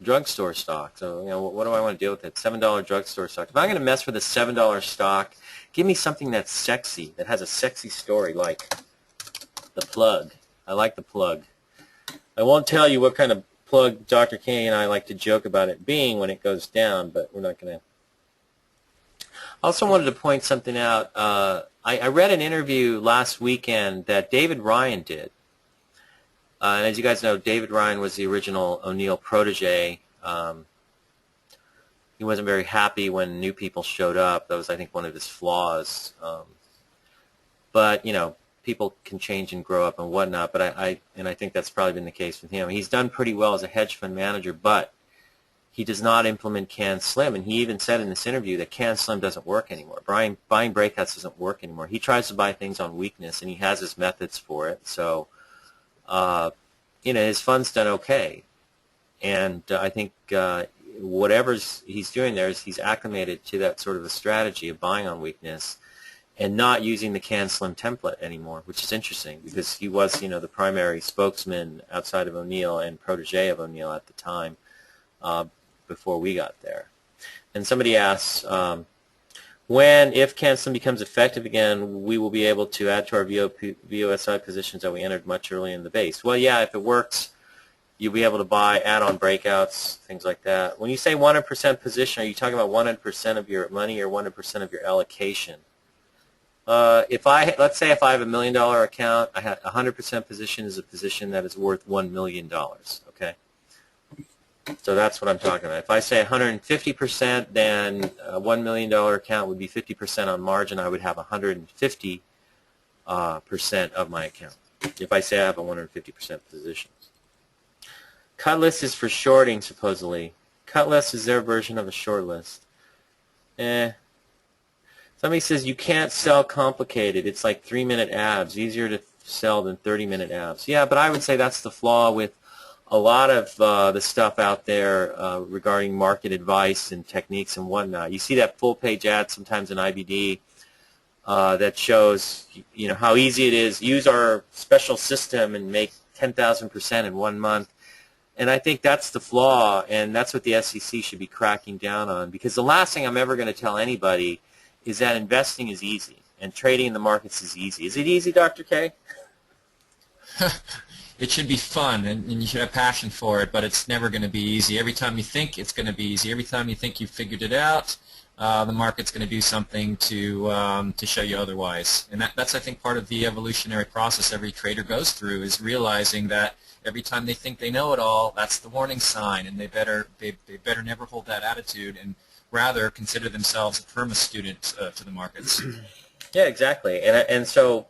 drugstore stock. So, what do I want to deal with it? $7 drugstore stock. If I'm going to mess with a $7 stock, give me something that's sexy, that has a sexy story, like the plug. I like the plug. I won't tell you what kind of plug Dr. K and I like to joke about it being when it goes down, but we're not going to. I also wanted to point something out. I read an interview last weekend that David Ryan did. And as you guys know, David Ryan was the original O'Neill protege. He wasn't very happy when new people showed up. That was, I think, one of his flaws. But, people can change and grow up and whatnot. But I think that's probably been the case with him. He's done pretty well as a hedge fund manager, but he does not implement Can Slim, and he even said in this interview that Can Slim doesn't work anymore. Buying breakouts doesn't work anymore. He tries to buy things on weakness, and he has his methods for it. So, his fund's done okay, and I think whatever he's doing there is he's acclimated to that sort of a strategy of buying on weakness and not using the Can Slim template anymore, which is interesting because he was, the primary spokesman outside of O'Neill and protege of O'Neill at the time. Before we got there. And somebody asks, if Can Slim becomes effective again, we will be able to add to our VOSI positions that we entered much early in the base. Well, yeah, if it works, you'll be able to buy add-on breakouts, things like that. When you say 100% position, are you talking about 100% of your money or 100% of your allocation? Let's say if I have $1 million account, I have 100% position is a position that is worth $1 million, okay? So that's what I'm talking about. If I say 150%, then a $1 million account would be 50% on margin. I would have 150% of my account if I say I have a 150% position. Cut list is for shorting, supposedly. Cut list is their version of a short list. Somebody says you can't sell complicated. It's like 3-minute abs. Easier to sell than 30-minute abs. Yeah, but I would say that's the flaw with a lot of the stuff out there regarding market advice and techniques and whatnot. You see that full-page ad sometimes in IBD that shows, how easy it is. Use our special system and make 10,000% in 1 month. And I think that's the flaw, and that's what the SEC should be cracking down on. Because the last thing I'm ever going to tell anybody is that investing is easy and trading in the markets is easy. Is it easy, Dr. K? It should be fun, and you should have passion for it, but it's never going to be easy. Every time you think it's going to be easy, every time you think you've figured it out, the market's going to do something to show you otherwise. And that's, I think, part of the evolutionary process every trader goes through is realizing that every time they think they know it all, that's the warning sign, and they better never hold that attitude and rather consider themselves a perma student to the markets. Yeah, exactly. And so,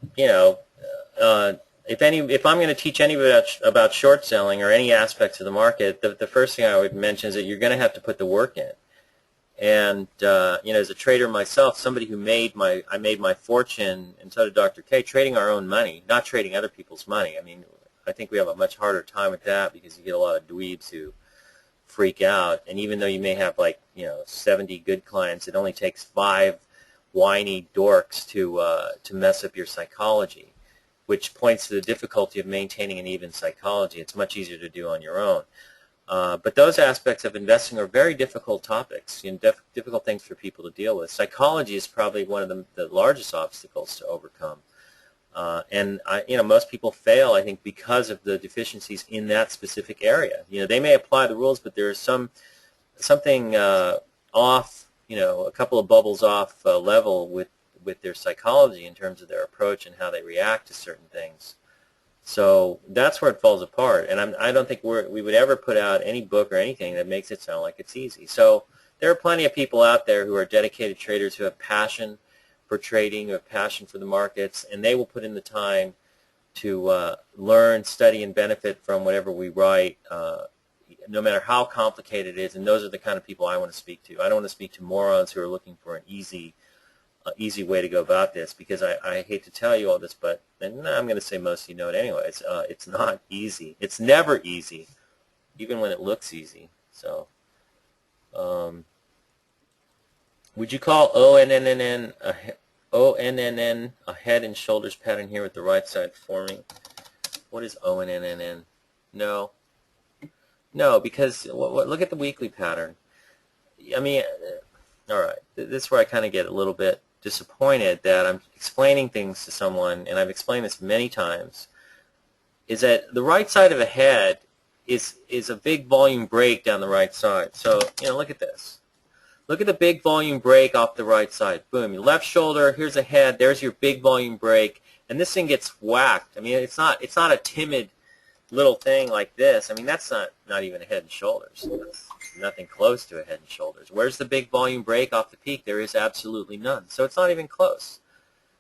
if I'm going to teach anybody about short selling or any aspects of the market, the first thing I would mention is that you're going to have to put the work in. And as a trader myself, somebody who I made my fortune, and so did Dr. K, trading our own money, not trading other people's money. I mean, I think we have a much harder time with that because you get a lot of dweebs who freak out. And even though you may have 70 good clients, it only takes 5 whiny dorks to mess up your psychology, which points to the difficulty of maintaining an even psychology. It's much easier to do on your own. But those aspects of investing are very difficult topics, difficult things for people to deal with. Psychology is probably one of the largest obstacles to overcome. And most people fail, I think, because of the deficiencies in that specific area. They may apply the rules, but there is something off, a couple of bubbles off level with their psychology in terms of their approach and how they react to certain things. So that's where it falls apart. And I don't think we would ever put out any book or anything that makes it sound like it's easy. So there are plenty of people out there who are dedicated traders who have passion for trading, who have passion for the markets, and they will put in the time to learn, study, and benefit from whatever we write, no matter how complicated it is. And those are the kind of people I want to speak to. I don't want to speak to morons who are looking for an easy way to go about this, because I hate to tell you all this, but and I'm going to say most of you know it anyways. It's not easy. It's never easy, even when it looks easy. So, would you call ONNN a head and shoulders pattern here with the right side forming? What is ONNN? No. No, because look at the weekly pattern. I mean, all right, this is where I kind of get a little bit disappointed that I'm explaining things to someone, and I've explained this many times, is that the right side of a head is a big volume break down the right side. So, look at this. Look at the big volume break off the right side. Boom, your left shoulder, here's a head, there's your big volume break, and this thing gets whacked. I mean, it's not a timid little thing like this. I mean, that's not even a head and shoulders. That's nothing close to a head and shoulders. Where's the big volume break off the peak? There is absolutely none. So it's not even close.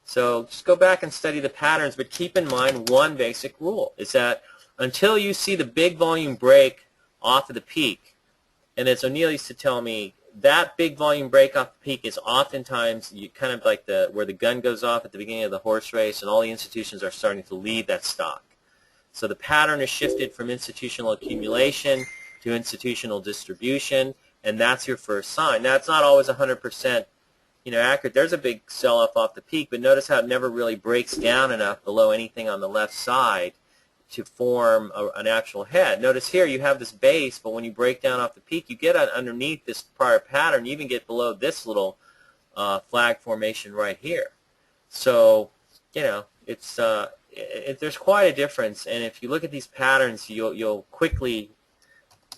So just go back and study the patterns, but keep in mind one basic rule, is that until you see the big volume break off of the peak, and as O'Neill used to tell me, that big volume break off the peak is oftentimes kind of like where the gun goes off at the beginning of the horse race, and all the institutions are starting to leave that stock. So the pattern is shifted from institutional accumulation to institutional distribution, and that's your first sign. Now, it's not always 100% accurate. There's a big sell-off off the peak, but notice how it never really breaks down enough below anything on the left side to form an actual head. Notice here you have this base, but when you break down off the peak, you get underneath this prior pattern. You even get below this little flag formation right here. So, it's there's quite a difference, and if you look at these patterns, you'll quickly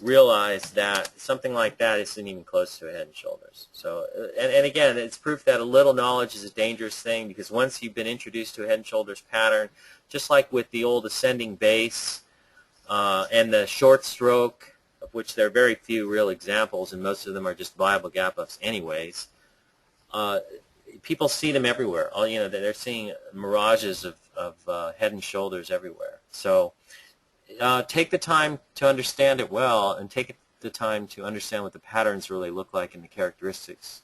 realize that something like that isn't even close to a head and shoulders. So, and again, it's proof that a little knowledge is a dangerous thing, because once you've been introduced to a head and shoulders pattern, just like with the old ascending base and the short stroke, of which there are very few real examples, and most of them are just viable gap-ups anyways, people see them everywhere. They're seeing mirages of head and shoulders everywhere. So take the time to understand it well, and take the time to understand what the patterns really look like and the characteristics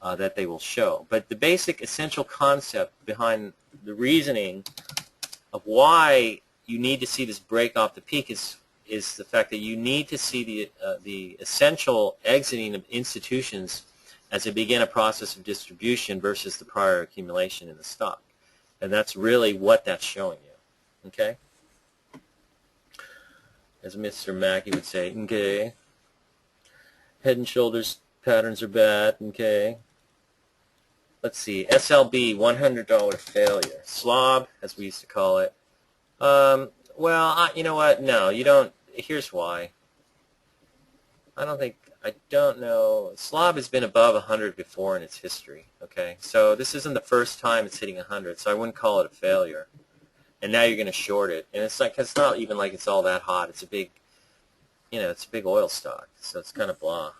that they will show. But the basic essential concept behind the reasoning of why you need to see this break off the peak is the fact that you need to see the essential exiting of institutions as they begin a process of distribution versus the prior accumulation in the stock. And that's really what that's showing you. Okay? As Mr. Mackey would say, okay. Head and shoulders patterns are bad, okay. Let's see, SLB, $100 failure. Slob, as we used to call it. Well, you know what? No, you don't. Here's why. I don't know. Slob has been above 100 before in its history, okay? So this isn't the first time it's hitting 100, so I wouldn't call it a failure. And now you're going to short it. And it's not even like it's all that hot. It's a big, it's a big oil stock, so it's kind of blah.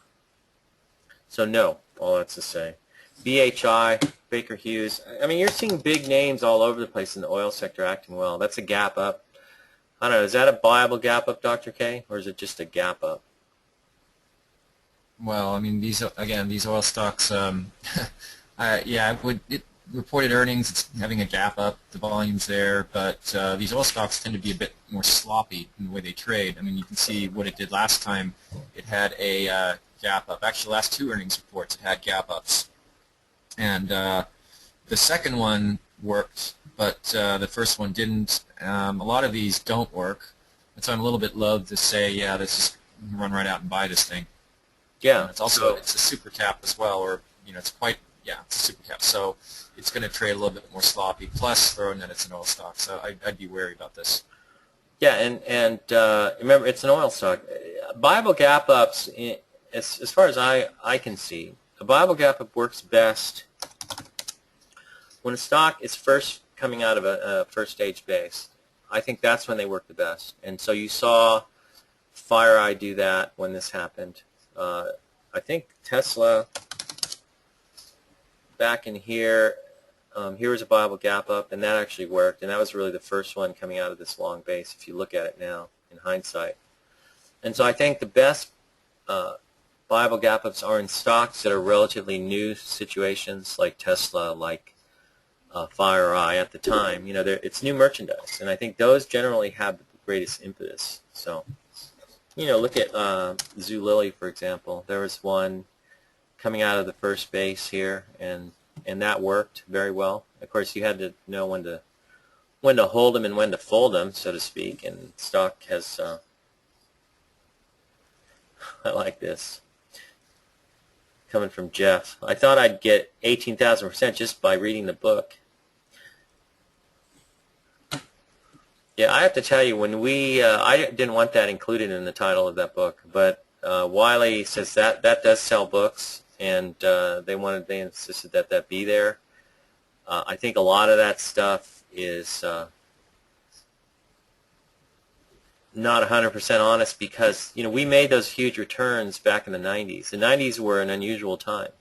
So no, all that's to say. BHI, Baker Hughes. I mean, you're seeing big names all over the place in the oil sector acting well. That's a gap up. I don't know, is that a viable gap up, Dr. K, or is it just a gap up? Well, I mean, these oil stocks, it reported earnings, it's having a gap up, the volume's there, but these oil stocks tend to be a bit more sloppy in the way they trade. I mean, you can see what it did last time. It had a gap up. Actually, last two earnings reports, it had gap ups. And the second one worked, but the first one didn't. A lot of these don't work, and so I'm a little bit loath to say, yeah, let's just run right out and buy this thing. Yeah. It's also it's a super cap as well, or it's it's a super cap, so it's going to trade a little bit more sloppy. Plus, throwing that it's an oil stock, so I'd be wary about this. Yeah, and remember, it's an oil stock. Viable gap ups, as far as I can see, a viable gap up works best when a stock is first coming out of a first stage base. I think that's when they work the best. And so you saw FireEye do that when this happened. I think Tesla back in here, here was a viable gap up, and that actually worked, and that was really the first one coming out of this long base if you look at it now in hindsight. And so I think the best viable gap ups are in stocks that are relatively new situations, like Tesla, like FireEye at the time. You know, it's new merchandise, and I think those generally have the greatest impetus. So, you know, look at Zulily, for example. There was one coming out of the first base here, and that worked very well. Of course, you had to know when to hold them and when to fold them, so to speak. And stock has I like this coming from Jeff. I thought I'd get 18,000% just by reading the book. Yeah, I have to tell you, when I didn't want that included in the title of that book, but Wiley says that does sell books, and they insisted that be there. I think a lot of that stuff is not 100% honest, because, you know, we made those huge returns back in the 90s. The 90s were an unusual time,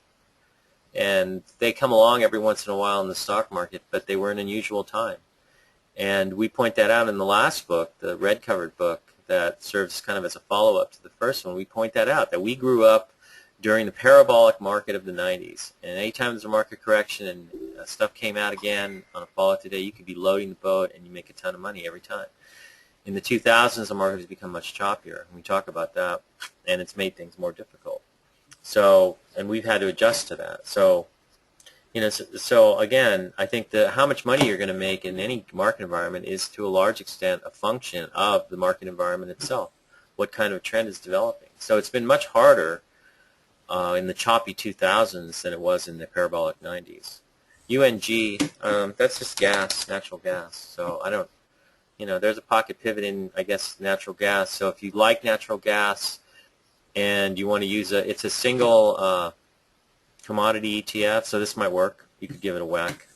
and they come along every once in a while in the stock market, but they were an unusual time. And we point that out in the last book, the red-covered book, that serves kind of as a follow-up to the first one. We point that out, that we grew up during the parabolic market of the 90s. And anytime there's a market correction and stuff came out again on a fallout today, you could be loading the boat and you make a ton of money every time. In the 2000s, the market has become much choppier, and we talk about that, and it's made things more difficult. So, and we've had to adjust to that. So, you know, so again, I think how much money you're going to make in any market environment is to a large extent a function of the market environment itself, what kind of trend is developing. So it's been much harder in the choppy 2000s than it was in the parabolic 90s. UNG, that's just gas, natural gas. So I don't, you know, there's a pocket pivot in, I guess, natural gas. So if you like natural gas and you want to use it's a single commodity ETF, so this might work. You could give it a whack.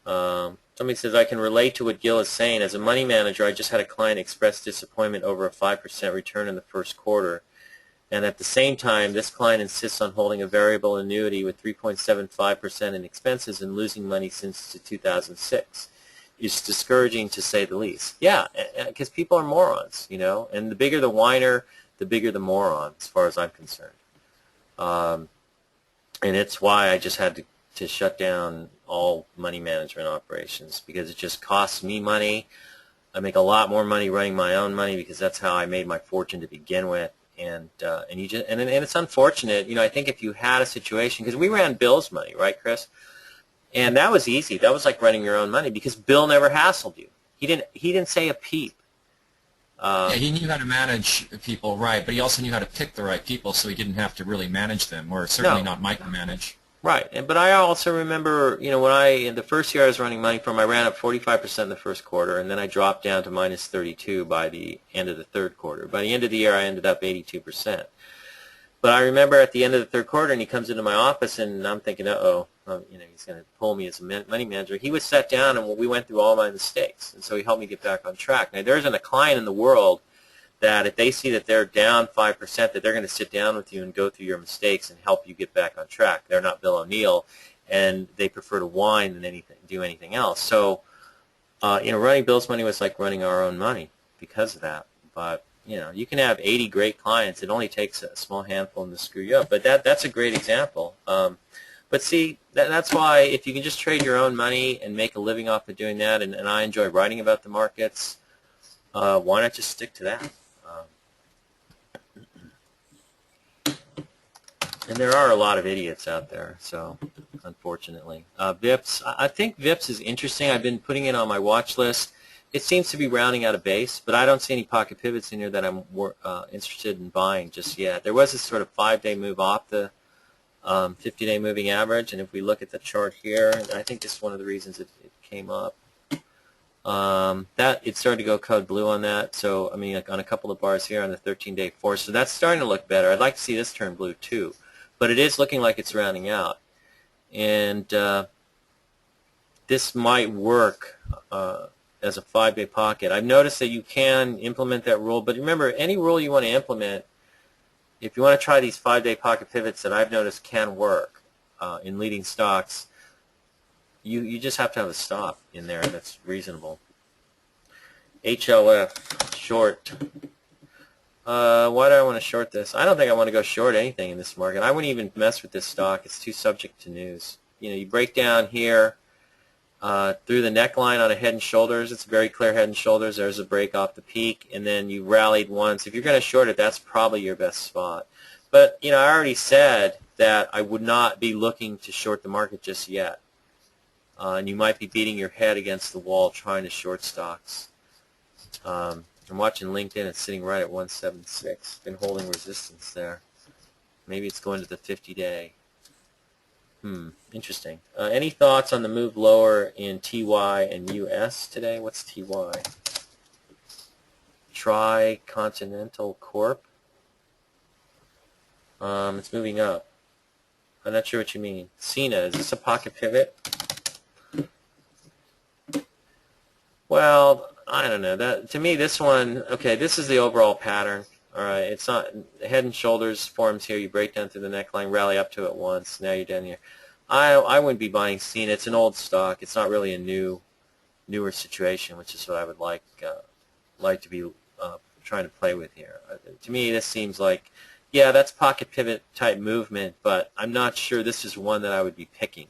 Somebody says, I can relate to what Gil is saying. As a money manager, I just had a client express disappointment over a 5% return in the first quarter. And at the same time, this client insists on holding a variable annuity with 3.75% in expenses and losing money since 2006. It's discouraging, to say the least. Yeah, because people are morons, you know. And the bigger the whiner, the bigger the moron, as far as I'm concerned. And it's why I just had to shut down all money management operations, because it just costs me money. I make a lot more money running my own money, because that's how I made my fortune to begin with. And it's unfortunate, you know. I think if you had a situation, because we ran Bill's money, right, Chris? And that was easy. That was like running your own money, because Bill never hassled you. He didn't say a peep. Yeah, he knew how to manage people, right, but he also knew how to pick the right people, so he didn't have to really manage them, or certainly not micromanage. Right, but I also remember, you know, in the first year I was running money from, I ran up 45% in the first quarter, and then I dropped down to minus 32 by the end of the third quarter. By the end of the year, I ended up 82%. But I remember at the end of the third quarter, and he comes into my office, and I'm thinking, you know, he's going to pull me as a money manager. He was sat down, and we went through all my mistakes, and so he helped me get back on track. Now, there isn't a client in the world that if they see that they're down 5%, that they're going to sit down with you and go through your mistakes and help you get back on track. They're not Bill O'Neill, and they prefer to whine than do anything else. So, you know, running Bill's money was like running our own money because of that. But, you know, you can have 80 great clients. It only takes a small handful to screw you up. But that's a great example. But see, that's why if you can just trade your own money and make a living off of doing that, and I enjoy writing about the markets, why not just stick to that? And there are a lot of idiots out there, so unfortunately. VIPS, I think VIPS is interesting. I've been putting it on my watch list. It seems to be rounding out a base, but I don't see any pocket pivots in here that I'm interested in buying just yet. There was this sort of 5-day move off the 50-day moving average, and if we look at the chart here, I think this is one of the reasons it came up. That it started to go code blue on that, so I mean, like on a couple of bars here on the 13-day force, so that's starting to look better. I'd like to see this turn blue too, but it is looking like it's rounding out, and this might work as a 5-day pocket. I've noticed that you can implement that rule, but remember, any rule you want to implement, if you want to try these 5-day pocket pivots that I've noticed can work in leading stocks, you just have to have a stop in there that's reasonable. HLF, short. Why do I want to short this? I don't think I want to go short anything in this market. I wouldn't even mess with this stock. It's too subject to news. You know, you break down here through the neckline on a head and shoulders. It's a very clear head and shoulders. There's a break off the peak, and then you rallied once. If you're going to short it, that's probably your best spot. But, you know, I already said that I would not be looking to short the market just yet. And you might be beating your head against the wall trying to short stocks. I'm watching LinkedIn. It's sitting right at 176. Been holding resistance there. Maybe it's going to the 50-day. Interesting. Any thoughts on the move lower in TY and US today? What's TY? Tri-Continental Corp. It's moving up. I'm not sure what you mean. Cena, is this a pocket pivot? Well, I don't know. That to me, this one, okay, this is the overall pattern. All right, it's not head and shoulders forms here. You break down through the neckline, rally up to it once. Now you're down here. I wouldn't be buying Cena. It's an old stock. It's not really a newer situation, which is what I would like to be trying to play with here. To me, this seems like, yeah, that's pocket pivot type movement, but I'm not sure this is one that I would be picking,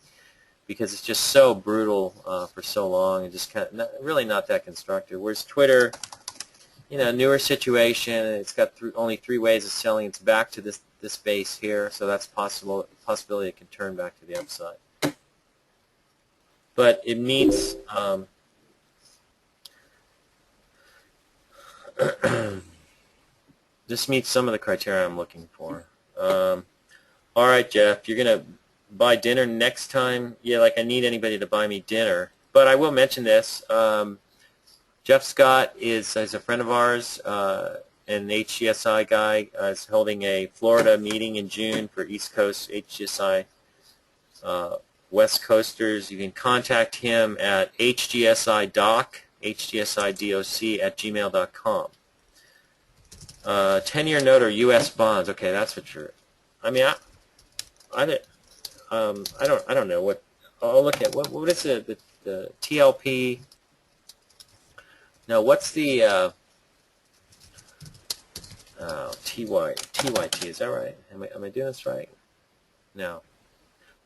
because it's just so brutal for so long and just kind of really not that constructive. Whereas Twitter, you know, newer situation, it's got only 3 ways of selling. It's back to this base here, so that's possibility it can turn back to the upside. But it meets this meets some of the criteria I'm looking for. All right, Jeff, you're gonna buy dinner next time? Yeah, like I need anybody to buy me dinner. But I will mention this. Jeff Scott is a friend of ours, an HGSI guy. Is holding a Florida meeting in June for East Coast HGSI West Coasters. You can contact him at hgsidoc, hgsidoc@gmail.com. 10-year note or U.S. bonds. Okay, that's what you're. I mean, I don't know what. I'll look at what is the TLP. No, what's the TYT? Is that right? Am I doing this right? No.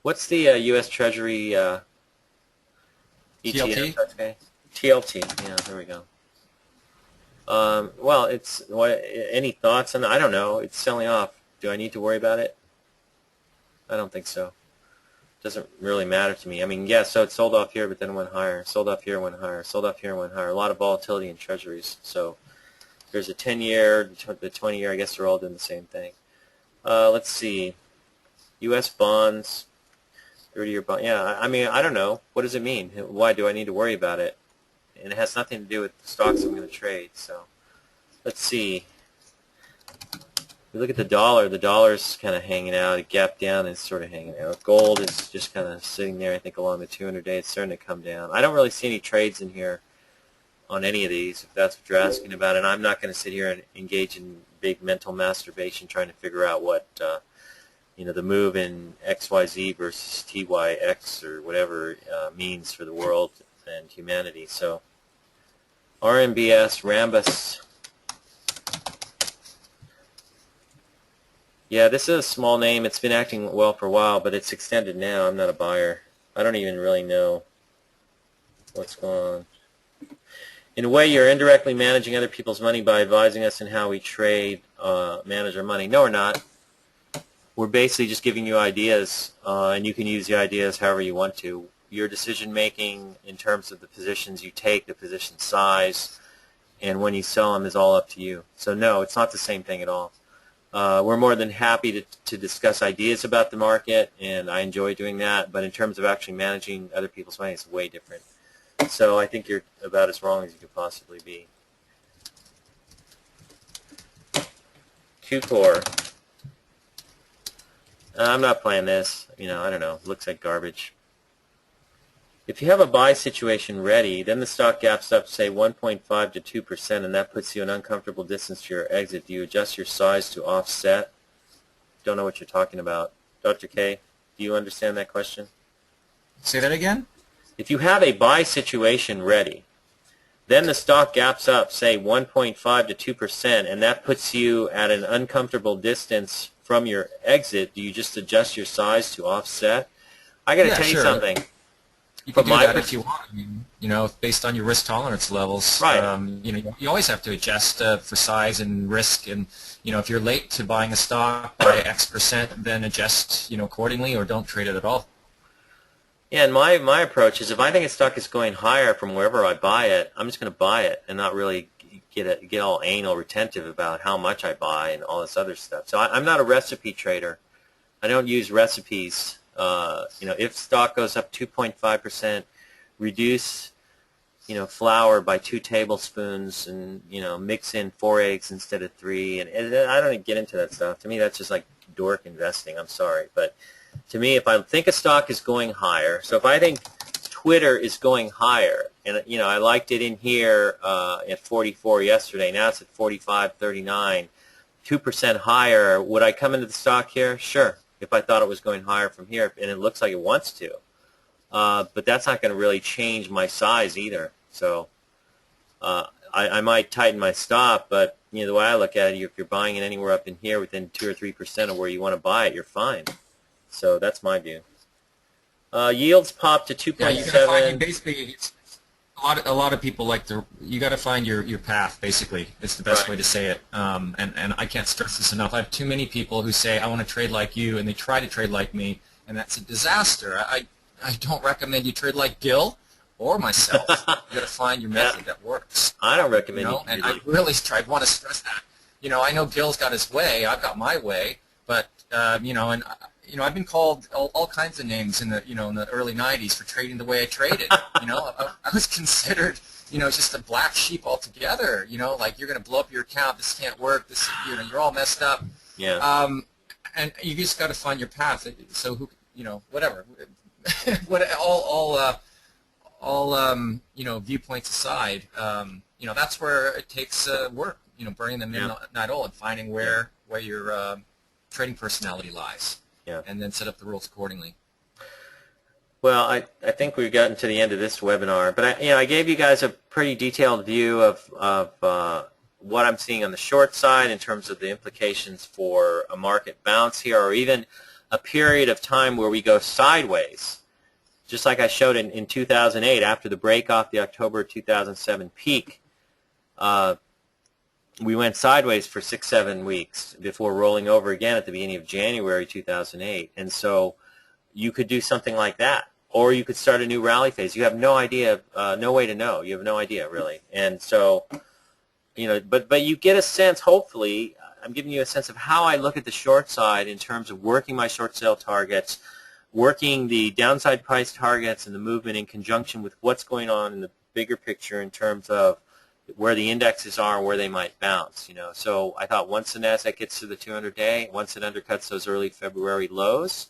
What's the U.S. Treasury ETF? TLT? Okay. TLT. Yeah, there we go. Well, it's any thoughts on? I don't know. It's selling off. Do I need to worry about it? I don't think so. Doesn't really matter to me. I mean, yeah, so it sold off here, but then went higher. Sold off here, went higher. Sold off here, went higher. A lot of volatility in treasuries. So there's a 10-year, the 20-year. I guess they're all doing the same thing. Let's see. U.S. bonds, 30-year bond. Yeah, I mean, I don't know. What does it mean? Why do I need to worry about it? And it has nothing to do with the stocks I'm going to trade. So let's see. If you look at the dollar's kind of hanging out. It gapped down and it's sort of hanging out. Gold is just kind of sitting there, I think, along the 200-day. It's starting to come down. I don't really see any trades in here on any of these, if that's what you're asking about. And I'm not going to sit here and engage in big mental masturbation trying to figure out what, the move in XYZ versus TYX or whatever means for the world and humanity. So RMBS, Rambus. Yeah, this is a small name. It's been acting well for a while, but it's extended now. I'm not a buyer. I don't even really know what's going on. In a way, you're indirectly managing other people's money by advising us in how we trade, manage our money. No, we're not. We're basically just giving you ideas, and you can use the ideas however you want to. Your decision-making in terms of the positions you take, the position size, and when you sell them is all up to you. So, no, it's not the same thing at all. We're more than happy to discuss ideas about the market, and I enjoy doing that. But in terms of actually managing other people's money, it's way different. So I think you're about as wrong as you could possibly be. Q-Core. I'm not playing this. I don't know. It looks like garbage. If you have a buy situation ready, then the stock gaps up, say, 1.5 to 2%, and that puts you an uncomfortable distance to your exit. Do you adjust your size to offset? Don't know what you're talking about. Dr. K, do you understand that question? Say that again? If you have a buy situation ready, then the stock gaps up, say, 1.5 to 2%, and that puts you at an uncomfortable distance from your exit. Do you just adjust your size to offset? I got to tell you something. You can do that if you want. I mean, you know, based on your risk tolerance levels. Right. You know, you always have to adjust for size and risk. And you know, if you're late to buying a stock by X%, then adjust, you know, accordingly, or don't trade it at all. Yeah, and my approach is if I think a stock is going higher from wherever I buy it, I'm just going to buy it and not really get all anal retentive about how much I buy and all this other stuff. So I'm not a recipe trader. I don't use recipes. You know, if stock goes up 2.5%, reduce, you know, flour by 2 tablespoons, and you know, mix in 4 eggs instead of 3. And I don't get into that stuff. To me, that's just like dork investing. I'm sorry, but to me, if I think a stock is going higher, so if I think Twitter is going higher, and you know, I liked it in here at 44 yesterday. Now it's at 45.39, 2% higher. Would I come into the stock here? Sure. If I thought it was going higher from here, and it looks like it wants to. But that's not going to really change my size either. So I might tighten my stop, but you know, the way I look at it, if you're buying it anywhere up in here within 2 or 3% of where you want to buy it, you're fine. So that's my view. Yields popped to 2.7. Yeah, you gotta find, basically, it's a lot of people like to. You got to find your path. Basically, it's the best way to say it. And I can't stress this enough. I have too many people who say I want to trade like you, and they try to trade like me, and that's a disaster. I don't recommend you trade like Gil or myself. You got to find your method that works. I don't recommend you. And I really want to stress that. You know, I know Gil's got his way. I've got my way, but you know, and you know, I've been called all kinds of names in the early '90s for trading the way I traded. You know, I was considered, you know, just a black sheep altogether. You know, like, you're going to blow up your account. This can't work. This, you know, you're all messed up. Yeah. And you just got to find your path. So who, you know, whatever. You know, viewpoints aside, you know, that's where it takes work. You know, burning the midnight oil and finding where your trading personality lies. Yeah. And then set up the rules accordingly. Well, I think we've gotten to the end of this webinar, but I gave you guys a pretty detailed view of what I'm seeing on the short side in terms of the implications for a market bounce here, or even a period of time where we go sideways, just like I showed in 2008 after the break off the October 2007 peak. We went sideways for 6-7 weeks before rolling over again at the beginning of January 2008. And so you could do something like that. Or you could start a new rally phase. You have no idea, no way to know. You have no idea, really. And so, you know, but you get a sense, hopefully, I'm giving you a sense of how I look at the short side in terms of working my short sale targets, working the downside price targets and the movement in conjunction with what's going on in the bigger picture in terms of where the indexes are and where they might bounce, you know. So I thought once the NASDAQ gets to the 200-day, once it undercuts those early February lows,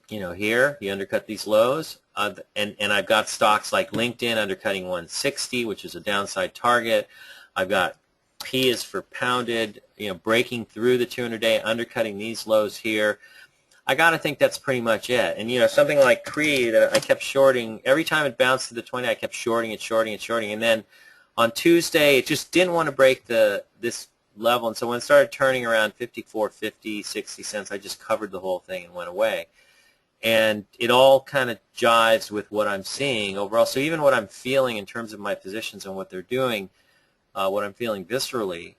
you know, here, you undercut these lows, and I've got stocks like LinkedIn undercutting 160, which is a downside target. I've got P is for pounded, you know, breaking through the 200-day, undercutting these lows here. I got to think that's pretty much it. And, you know, something like Cree that I kept shorting, every time it bounced to the 20, I kept shorting it. And then on Tuesday, it just didn't want to break this level. And so when it started turning around 54.50, 60 cents, I just covered the whole thing and went away. And it all kind of jives with what I'm seeing overall. So even what I'm feeling in terms of my positions and what they're doing, what I'm feeling viscerally,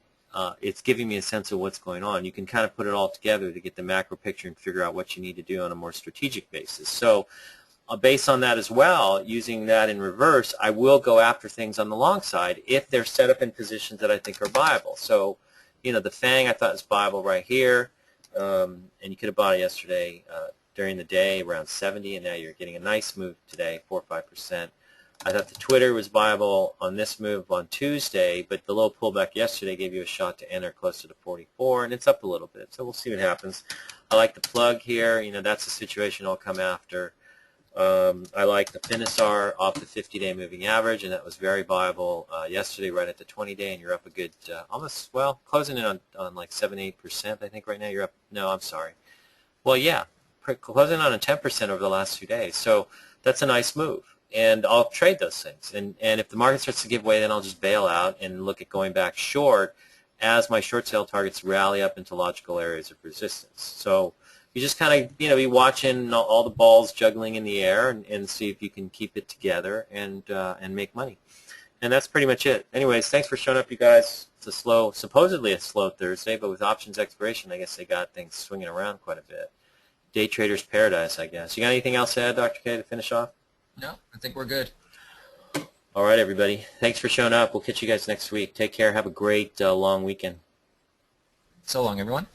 it's giving me a sense of what's going on. You can kind of put it all together to get the macro picture and figure out what you need to do on a more strategic basis. So based on that as well, using that in reverse, I will go after things on the long side if they're set up in positions that I think are viable. So, you know, the FANG I thought was viable right here, and you could have bought it yesterday during the day around 70, and now you're getting a nice move today, 4 or 5%. I thought the Twitter was viable on this move on Tuesday, but the little pullback yesterday gave you a shot to enter closer to 44, and it's up a little bit. So we'll see what happens. I like the plug here. You know, that's a situation I'll come after. I like the Finisar off the 50-day moving average, and that was very viable yesterday right at the 20-day, and you're up a good, almost, well, closing in on like 7-8%, I think right now. You're up, no, I'm sorry. Well, yeah, closing on a 10% over the last 2 days. So that's a nice move. And I'll trade those things. And if the market starts to give way, then I'll just bail out and look at going back short as my short sale targets rally up into logical areas of resistance. So you just kind of, be watching all the balls juggling in the air and see if you can keep it together and make money. And that's pretty much it. Anyways, thanks for showing up, you guys. It's supposedly a slow Thursday, but with options expiration, I guess they got things swinging around quite a bit. Day trader's paradise, I guess. You got anything else to add, Dr. K, to finish off? No, I think we're good. All right, everybody. Thanks for showing up. We'll catch you guys next week. Take care. Have a great long weekend. So long, everyone.